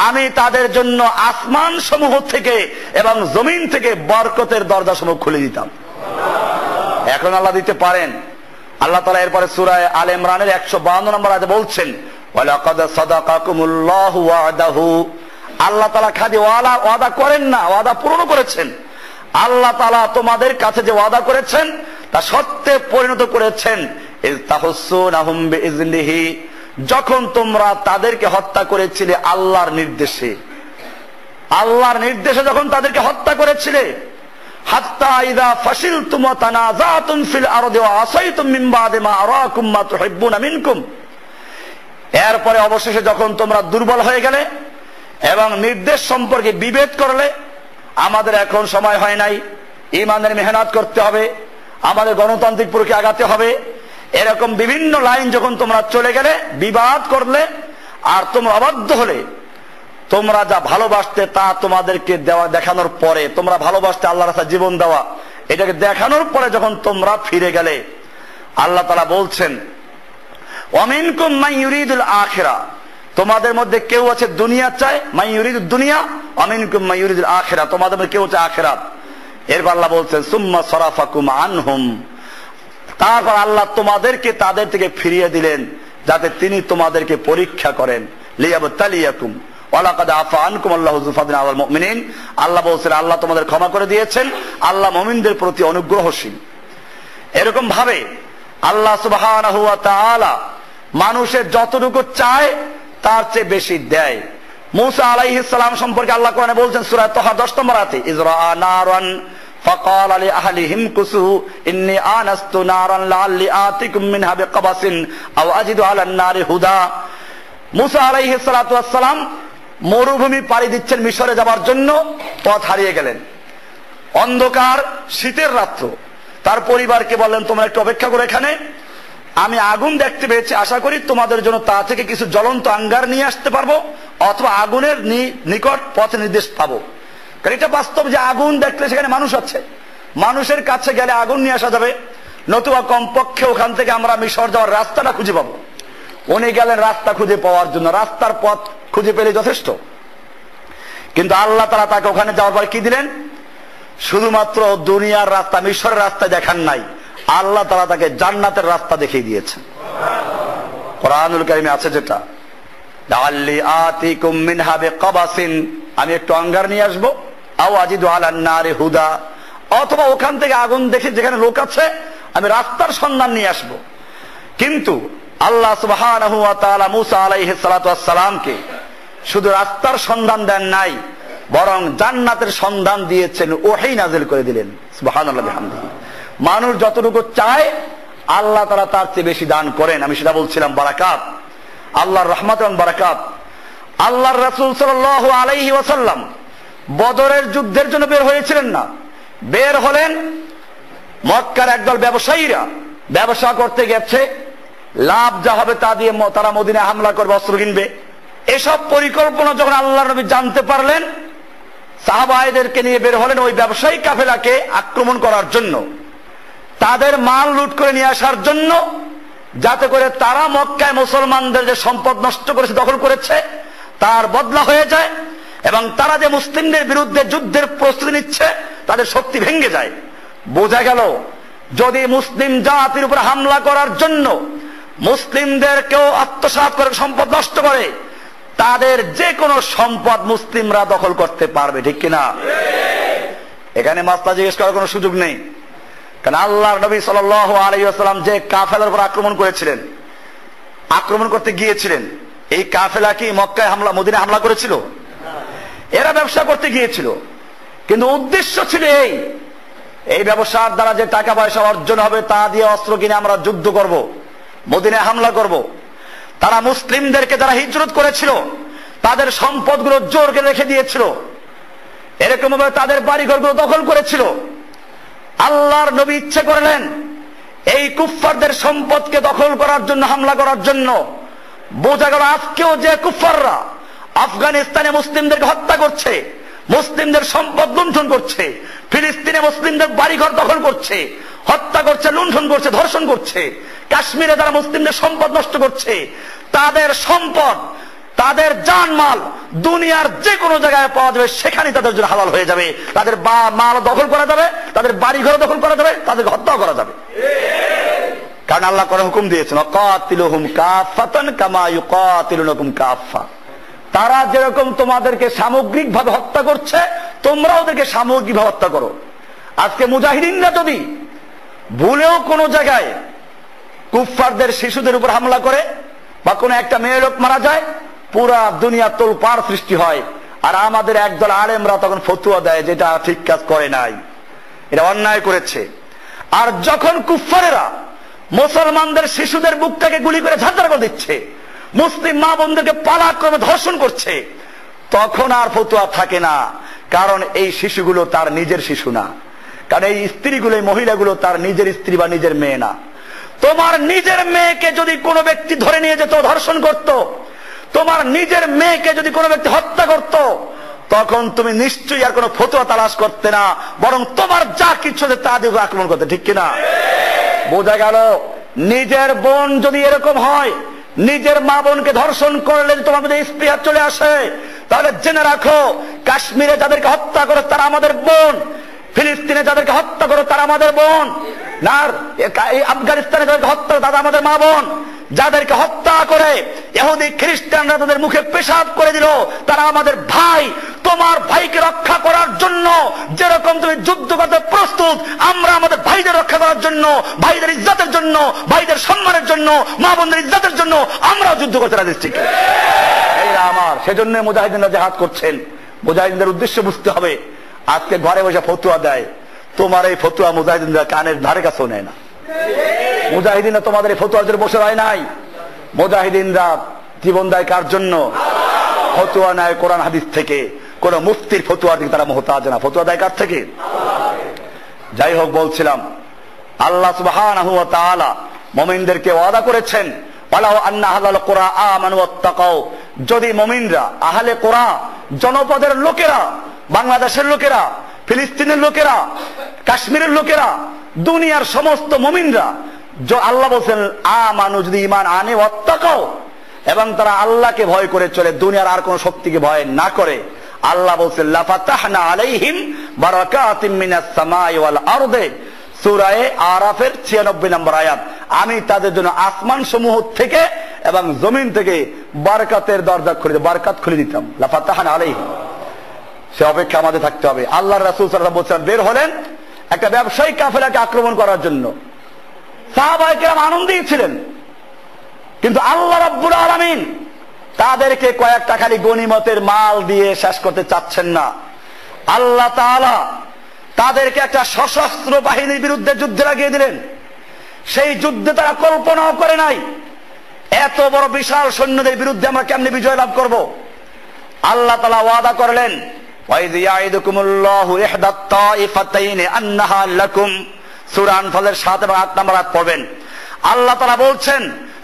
A: আমি তাদের জন্য আসমান সমূহ থেকে এবং জমিন থেকে বরকতের দরজা সমূহ খুলে দিতাম। এখন আল্লাহ দিতে পারেন। আল্লাহ তাআলা এরপরে সূরা আলে ইমরানের 152 নম্বর আয়াতে বলছেন ওয়ালাকাদ সাদাকাকুমুল্লাহু ওয়াদাহু, আল্লাহ তাআলা খালি ওয়াদা করেন না, ওয়াদা পূরণ করেছেন। আল্লাহ তাআলা তোমাদের কাছে যে ওয়াদা করেছেন তা সত্যে পরিণত করেছেন। ইজতাহুসুনাহুম বিইজনিহি, যখন তোমরা তাদেরকে হত্যা করেছিলে আল্লাহর নির্দেশে, আল্লাহর নির্দেশে যখন তাদেরকে হত্যা করেছিলে। হাত্তা ইযা ফাশিলতুম ওয়া তানাযাতুম ফিল আরদি ওয়া আসাইতুম মিন বাদি মা আরাকুম মা তুহিব্বুনা মিনকুম, এরপরে অবশেষে যখন তোমরা দুর্বল হয়ে গেলে এবং নির্দেশ সম্পর্কে বিভেদ করলে, আমাদের এখন সময় হয় নাই, ঈমানের মেহনত করতে হবে, আমাদের গণতান্ত্রিক প্রক্রিয়া আগাতে হবে, এরকম বিভিন্ন লাইন যখন তোমরা চলে গেলে, বিবাদ করলে, আর তোমরা অবাধ্য হলে, তোমরা যা ভালোবাসতে তা তোমাদেরকে দেওয়া দেখানোর পরে, তোমরা ভালোবাসতে আল্লাহর রাস্তায় জীবন দেওয়া, এটাকে দেখানোর পরে যখন তোমরা ফিরে গেলে, আল্লাহ তাআলা বলছেন ওয়ামিনকুম মান ইউরিদুল আখিরা, তোমাদের মধ্যে কেউ আছে দুনিয়া চায়, মান ইউরিদুদ দুনিয়া, ওয়ামিনকুম মান ইউরিদুল আখিরা, তোমাদের মধ্যে কেউ চায় আখিরাত। এরপর আল্লাহ বলছেন সুম্মা সারাফাকুম আনহুম, তারপর আল্লাহ তোমাদেরকে তাদের থেকে ফিরিয়ে দিলেন যাতে তিনি তোমাদেরকে পরীক্ষা করেন। লিয়াবতালিয়াকুম ওয়ালাকাদ আফা আনকুম আল্লাহু যু ফাদলিন আলাল মুমিনিন, আল্লাহ বলছেন আল্লাহ তোমাদের ক্ষমা করে দিয়েছেন, আল্লাহ মুমিনদের প্রতি অনুগ্রহশীল। এরকম ভাবে আল্লাহ সুবহানাহু ওয়া তাআলা মানুষের যতটুকু চায় তার চেয়ে বেশি দেয়। মূসা আলাইহিস সালাম সম্পর্কে আল্লাহ কোরআনে বলছেন সূরা তাহা 10 নম্বর আয়াতে ইজরা নারান ফাকাল লিআহলিহিম কুসু ইন্নী আনাস্তু নারান লাআল্লি আতিকুম মিনহা বিকাবাসিন আও আজিদু আলান নারি হুদা। মূসা আলাইহিস সালাতু ওয়াস সালাম মরুভূমি পাড়ি দিচ্ছেন মিশরে যাবার জন্য, পথ হারিয়ে গেলেন। অন্ধকার শীতের রাত্র। তার পরিবারকে বললেন, তোমরা একটু অপেক্ষা করো এখানে, আমি আগুন দেখতে পেয়েছি, আশা করি তোমাদের জন্য তা থেকে কিছু জ্বলন্ত আঙ্গার নিয়ে আসতে পারবো, অথবা আগুনের নিকট পথ নির্দেশ পাবো। কারণ এটা বাস্তব যে আগুন দেখলে সেখানে মানুষ আছে, মানুষের কাছে গেলে আগুন নিয়ে আসা যাবে, নতুবা কমপক্ষে ওখান থেকে আমরা মিশর যাওয়ার রাস্তাটা খুঁজে পাবো। উনি গেলেন রাস্তা খুঁজে পাওয়ার জন্য, রাস্তার পথ খুঁজে পেলে যথেষ্ট। কিন্তু আল্লাহ তাআলা তাকে ওখানে যাওয়ার পর কি দিলেন? শুধুমাত্র দুনিয়ার রাস্তা, মিশরের রাস্তা দেখান নাই, আল্লাহ তাআলা তাকে জান্নাতের রাস্তা দেখিয়ে দিয়েছেন। কোরআনুল কারীমে আছে যেটা, লাআল্লি আতিকুম মিনহা বিকাবাসিন, আমি একটু আঙ্গার নিয়ে আসবো, আও আজিদু আলান নারি হুদা, অথবা ওখান থেকে আগুন দেখে যেখানে লোক আছে আমি রাস্তার সন্ধান নিয়ে আসবো। কিন্তু আল্লাহ সুবহানাহু ওয়া তাআলা মূসা আলাইহিস সালাতু ওয়াস সালামকে শুধু রাস্তার সন্ধান দেন নাই, বরং জান্নাতের সন্ধান দিয়েছেন, ওহী নাযিল করে দিলেন। সুবহানাল্লাহি ওয়া বিহামদিহি। মানুষ যতটুকু চায় আল্লাহ তাআলা তার চেয়ে বেশি দান করেন। আমি সেটা বলছিলাম, বারাকাত, আল্লাহর রহমত এবং বারাকাত। আল্লাহর রাসূল সাল্লাল্লাহু আলাইহি ওয়াসাল্লাম বদরের যুদ্ধের জন্য বের হয়েছিলেন না, বের হলেন মক্কার একদল ব্যবসায়ীরা ব্যবসা করতে গেছে, লাভ যা হবে তা দিয়ে তারা মদিনায় হামলা করবে, অস্ত্র কিনবে। এসব পরিকল্পনা যখন আল্লাহর নবী জানতে পারলেন, সাহাবায়েদেরকে নিয়ে বের হলেন ওই ব্যবসায়ী কাফেলাকে আক্রমণ করার জন্য, তাদের মাল লুট করে নিয়ে আসার জন্য, যাতে করে তারা মক্কায় মুসলমানদের যে সম্পদ নষ্ট করেছে, দখল করেছে, তার বদলা হয়ে যায়, এবং তারা যে মুসলিমদের বিরুদ্ধে যুদ্ধের প্রস্তুতি নিচ্ছে তাদের শক্তি ভেঙে যায়। বোঝা গেল যদি মুসলিম জাতির উপর হামলা করার জন্য মুসলিমদেরকেও আত্মসাৎ করে সম্পদ নষ্ট করে, তাদের যে কোনো সম্পদ মুসলিমরা দখল করতে পারবে, ঠিক কিনা? এখানে মাসলা জিজ্ঞেস করার কোনো সুযোগ নেই। কারণ আল্লাহর নবী সাল্লাল্লাহু আলাইহি ওয়াসাল্লাম যে কাফেলার উপর আক্রমণ করেছিলেন, আক্রমণ করতে গিয়েছিলেন, এই কাফেলা কি মক্কায় হামলা, মদিনায় হামলা করেছিল? এরা ব্যবসা করতে গিয়েছিল, কিন্তু উদ্দেশ্য ছিল এই ব্যবসার দ্বারা যে টাকা পয়সা অর্জন হবে তা দিয়ে অস্ত্র কিনে আমরা যুদ্ধ করব, মদিনায় হামলা করব। তারা মুসলিমদেরকে যারা হিজরত করেছিল তাদের সম্পদগুলো জোর করে রেখে দিয়েছিল, এরকম ভাবে তাদের বাড়িঘরগুলো দখল করেছিল। আল্লাহর নবী ইচ্ছে করলেন এই কুফফারদের সম্পদকে দখল করার জন্য, হামলা করার জন্য। বোঝা গেল আজকেও যে কুফফাররা আফগানিস্তানে মুসলিমদেরকে হত্যা করছে, মুসলিমদের সম্পদ লুণ্ঠন করছে, ফিলিস্তিনে মুসলিমদের বাড়িঘর দখল করছে, হত্যা করছে, লুণ্ঠন করছে, ধর্ষণ করছে, কাশ্মীরে যারা মুসলিমদের সম্পদ নষ্ট করছে, তাদের সম্পদ, তাদের জানমাল দুনিয়ার যে কোনো জায়গায় পাওয়া যাবে, সেখানে তাদের জন্য হালাল হয়ে যাবে। তাদের মাল দখল করা যাবে, তাদের বাড়িঘর দখল করা যাবে, তাদেরকে হত্যা করা যাবে। কারণ আল্লাহ কোন হুকুম দিয়েছেন, কাতিলুহুম কাফাতান কামা ইউকাতিলুনাকুম কাফা। তারা যেরকম তোমাদেরকে সামগ্রিকভাবে হত্যা করছে, তোমরা ওদেরকে সামগ্রিকভাবে হত্যা করো। আজকে মুজাহিদিনরা যদি ভুলেও কোনো জায়গায় কুফফারদের শিশুদের উপর হামলা করে বা কোনো একটা মেয়ে লোক মারা যায়, পুরা দুনিয়া তোলপাড় সৃষ্টি হয়, আর আমাদের একদল আলেমরা তখন ফতুয়া দেয় যেটা ঠিক কাজ করে নাই, এটা অন্যায় করেছে। আর যখন কুফফারেরা মুসলমানদের শিশুদের বুকটাকে গুলি করে ঝাঁঝরা করে দিচ্ছে, মুসলিম মা বোনদেরকে পালাক্রমে ধর্ষণ করছে, তখন আর ফতুয়া থাকে না। কারণ এই শিশুগুলো তার নিজের শিশু না, কারণ এই স্ত্রীগুলো, এই মহিলাগুলো তার নিজের স্ত্রী বা নিজের মেয়ে না। তোমার নিজের মেয়েকে যদি কোনো ব্যক্তি ধরে নিয়ে যেত, ধর্ষণ করত, তোমার নিজের মেয়েকে যদি কোনো ব্যক্তি হত্যা করত, তখন তুমি নিশ্চয়ই আর কোনো ফতুয়া তালাশ করতে না, বরং তোমার যা কিছু তা দিয়ে আক্রমণ করতে, ঠিক কিনা? বোঝা গেল নিজের বোন যদি এরকম হয়, নিজের মা বোনকে ধর্ষণ করলে তোমার মধ্যে স্পৃহা চলে আসে, তাহলে জেনে রাখো কাশ্মীরে যাদেরকে হত্যা করে তারা আমাদের বোন, ফিলিস্তিনে যাদেরকে হত্যা করো তারা আমাদের বোন, না আফগানিস্তানে যাদেরকে হত্যা করে তারা আমাদের মা বোন, যাদেরকে হত্যা করে ইহুদি খ্রিস্টানরা তাদের মুখে পেশাব করে দিল তারা আমাদের ভাই। তোমার ভাইকে রক্ষা করার জন্য যেরকম তুমি যুদ্ধ করতে প্রস্তুত, আমরা আমাদের ভাইদের রক্ষা করার জন্য, ভাইদের ইজ্জতের জন্য, ভাইদের সম্মানের জন্য, মা বোনদের ইজ্জতের জন্য আমরাও যুদ্ধ করতে রাজি। ঠিক এইরা আমার, সেজন্য মুজাহিদিনরা জিহাদ করছেন। মুজাহিদিনদের উদ্দেশ্য বুঝতে হবে। আজকে ঘরে বসে ফতুয়া দেয়, তোমার এই ফতুয়া মুজাহিদিনরা কানের ধারে কাছেও নেয় না। মুজাহিদিনরা তোমাদের এই ফতুয়াদের বসে হয় নাই। মুজাহিদিনরা জীবন দেয় কার জন্য? ফতুয়া নেয় কোরআন হাদিস থেকে, কোন মুফতির ফতুয়ার দিকে তারা মুহতাজ না। ফতুয়া দেয় কার থেকে? যাই হোক, বলছিলাম আল্লাহ সুবহানাহু ওয়া তাআলা মুমিনদেরকে ওয়াদা করেছেন, ওয়ালাউ আন্না আহলাল কুরআ আমানু ওয়াত্তাকাউ, যদি মুমিনরা, আহলে কুরআ, জনপদের লোকেরা, বাংলাদেশের লোকেরা, ফিলিস্তিনের লোকেরা, কাশ্মীরের লোকেরা, দুনিয়ার সমস্ত মুমিনরা, আল্লাহ বলছেন আমানু, যদি ঈমান আনে, ওয়াত্তাকাউ, এবং তারা আল্লাহকে ভয় করে চলে, দুনিয়ার আর কোন শক্তিকে ভয় না করে, আল্লাহ বলছেন লাফাতাহনা আলাইহিম বারাকাতিম মিনাস সামাই ওয়াল আরদে, সূরা আরাফের 96 নম্বর আয়াত, আমি তাদের জন্য আসমান সমূহ থেকে এবং জমিন থেকে বারাকাতের দরজা খুলে দিতাম। লাফাতাহনা আলাইহিম, সে অপেক্ষা আমাদের থাকতে হবে। আল্লাহর রাসূল সাল্লাল্লাহু আলাইহি ওয়াসাল্লাম বের হলেন একটা ব্যবসায়ী কাফেলাকে আক্রমণ করার জন্য। সাহাবায়ে কেরাম আনন্দেই ছিলেন, কিন্তু আল্লাহ রাব্বুল আলামিন তাদেরকে কয়েকটা খালি গনিমতের মাল দিয়ে শেষ করতে চাচ্ছেন না। আল্লাহ তাআলা তাদেরকে একটা সশস্ত্র বাহিনীর বিরুদ্ধে যুদ্ধে লাগিয়ে দিলেন। সেই যুদ্ধে তারা কল্পনাও করে নাই এত বড় বিশাল সৈন্যদের বিরুদ্ধে আমরা কেমনে বিজয় লাভ করব। আল্লাহ তাআলা ওয়াদা করলেন, ওয়াইয ইয়াইদুকুমুল্লাহু ইহদাত তাইফাতাইনি আন্নাহা লাকুম, সূরা আনফালের 7 এবং 8 নম্বর আয়াত পড়বেন। আল্লাহ তাআলা বলছেন,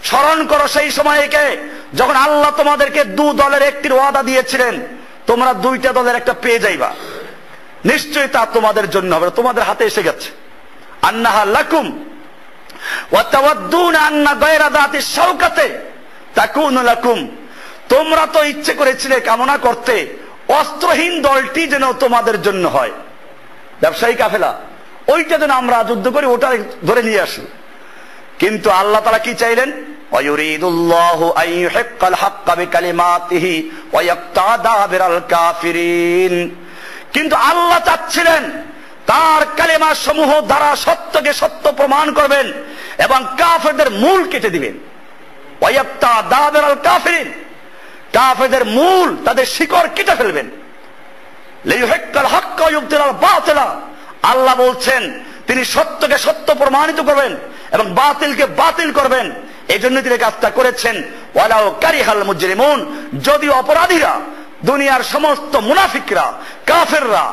A: স্মরণ করো সেই সময়কে যখন আল্লাহ তোমাদেরকে দু দলের একটির ওয়াদা দিয়েছিলেন, তোমরা দুইটা দলের একটা পেয়ে যাইবা, নিশ্চয়ই তা তোমাদের জন্য হবে, তোমাদের হাতে এসে গেছে। আন্নাহা লাকুম ওয়া তাওয়াদ্দুনা আন্না গায়রা যাতিশ শাওকাতে তাকুনু লাকুম, তোমরা তো ইচ্ছে করেছিলে, কামনা করতে, অস্ত্রহীন দলটি যেন তোমাদের জন্য হয়, ব্যবসায়ী কাফেলা, ওইটা যেন আমরা যুদ্ধ করি, ওটা ধরে নিয়ে আসি। কিন্তু আল্লাহ তাআলা কি চাইলেন? ওয়ায়ুরিদুল্লাহু আন ইউহিক্কাল হাক্কা বিকালিমাতিহি ওয়া ইয়াকতা'a দাবিরাল কাফিরিন, কিন্তু আল্লাহ চাচ্ছিলেন তার কালিমা সমূহ দ্বারা সত্যকে সত্য প্রমাণ করবেন এবং কাফেরদের মূল কেটে দিবেন। ওয়া ইয়াকতা'a দাবিরাল কাফিরিন, কাফেরদের মূল, তাদের শিকড় কেটে ফেলবেন। লিইউহিক্কাল হাক্কা ওয়া ইউবতিলাল বাতিলা, আল্লাহ বলছেন তিনি সত্যকে সত্য প্রমাণিত করবেন এবং বাতিলকে বাতিল করবেন। এই জন্য তিনি কাজটা করেছেন। ওয়ালাউ কারিহাল মুজরিমুন, যদি অপরাধীরা, দুনিয়ার সমস্ত মুনাফিকরা, কাফেররা,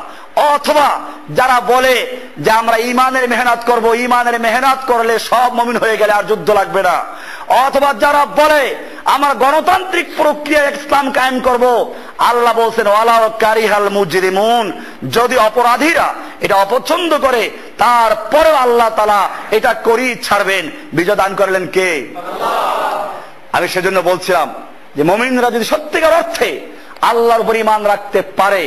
A: অথবা যারা বলে যে আমরা ঈমানের মেহনত করব, ঈমানের মেহনত করলে সব মুমিন হয়ে গেলে আর যুদ্ধ লাগবে না, অথবা যারা বলে আমরা গণতান্ত্রিক প্রক্রিয়ায় ইসলাম কায়েম করব, আল্লাহ বলছেন ওয়ালাউ কারিহাল মুজরিমুন, যদি অপরাধীরা এটা অপছন্দ করে, তারপরে আল্লাহ তাআলা এটা করেই ছাড়বেন। বিজয় দান করলেন কে? আমি সেজন্য বলছিলাম যে মুমিনরা যদি সত্যিকার অর্থে আল্লাহর উপর ঈমান রাখতে পারে,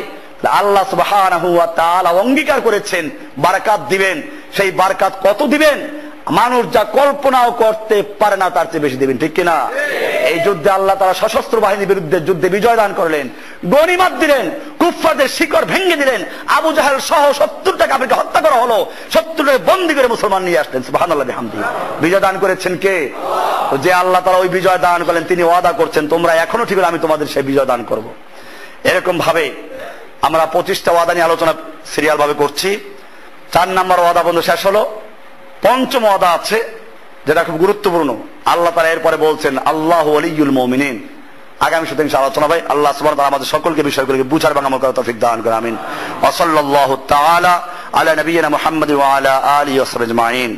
A: আল্লাহ সুবহানাহু ওয়া তাআলা অঙ্গীকার করেছেন বারাকাত দিবেন। সেই বারাকাত কত দিবেন? মানুষ যা কল্পনাও করতে পারে না তার চেয়ে বেশি দিবেন, ঠিক কিনা? এই যুদ্ধে আল্লাহ তাআলা সশস্ত্র বাহিনীর বিরুদ্ধে যুদ্ধে বিজয় দান করলেন, গনিমত দিলেন, কুফফারদের শিকড় ভেঙে দিলেন, আবু জাহেল সহ 70টা কাফেরকে হত্যা করা হলো, 70টা বন্দী করে মুসলমান নিয়ে আসলেন। সুবহানাল্লাহ বিহামদিহি। বিজয় দান করেছেন কে? যে আল্লাহ তাআলা ওই বিজয় দান করলেন, তিনি ওয়াদা করছেন তোমরা এখনো ঠিক হলে আমি তোমাদের সেই বিজয় দান করব। এরকম ভাবে আমরা 25টা ওয়াদা নিয়ে আলোচনা সিরিয়াল ভাবে করছি। 4 নম্বর ওয়াদা বন্ধু শেষ হলো। 5ম ওয়াদা আছে যেটা খুব গুরুত্বপূর্ণ। আল্লাহ তাআলা এরপরে বলছেন আল্লাহু ওয়ালিয়ুল মুমিনিন। আগামী সপ্তাহে ইনশাআল্লাহ আলোচনা ভাই। আল্লাহ সুবহানাহু ওয়া তাআলা আমাদের সকলকে বিষয়গুলোকে বুঝার এবং আমল করার তৌফিক দান করুন। আমিন। ওয়া সাল্লাল্লাহু তাআলা আলা নবিয়িনা মুহাম্মাদ ওয়া আলা আলিহি ওয়া সাহবিহি আজমাইন।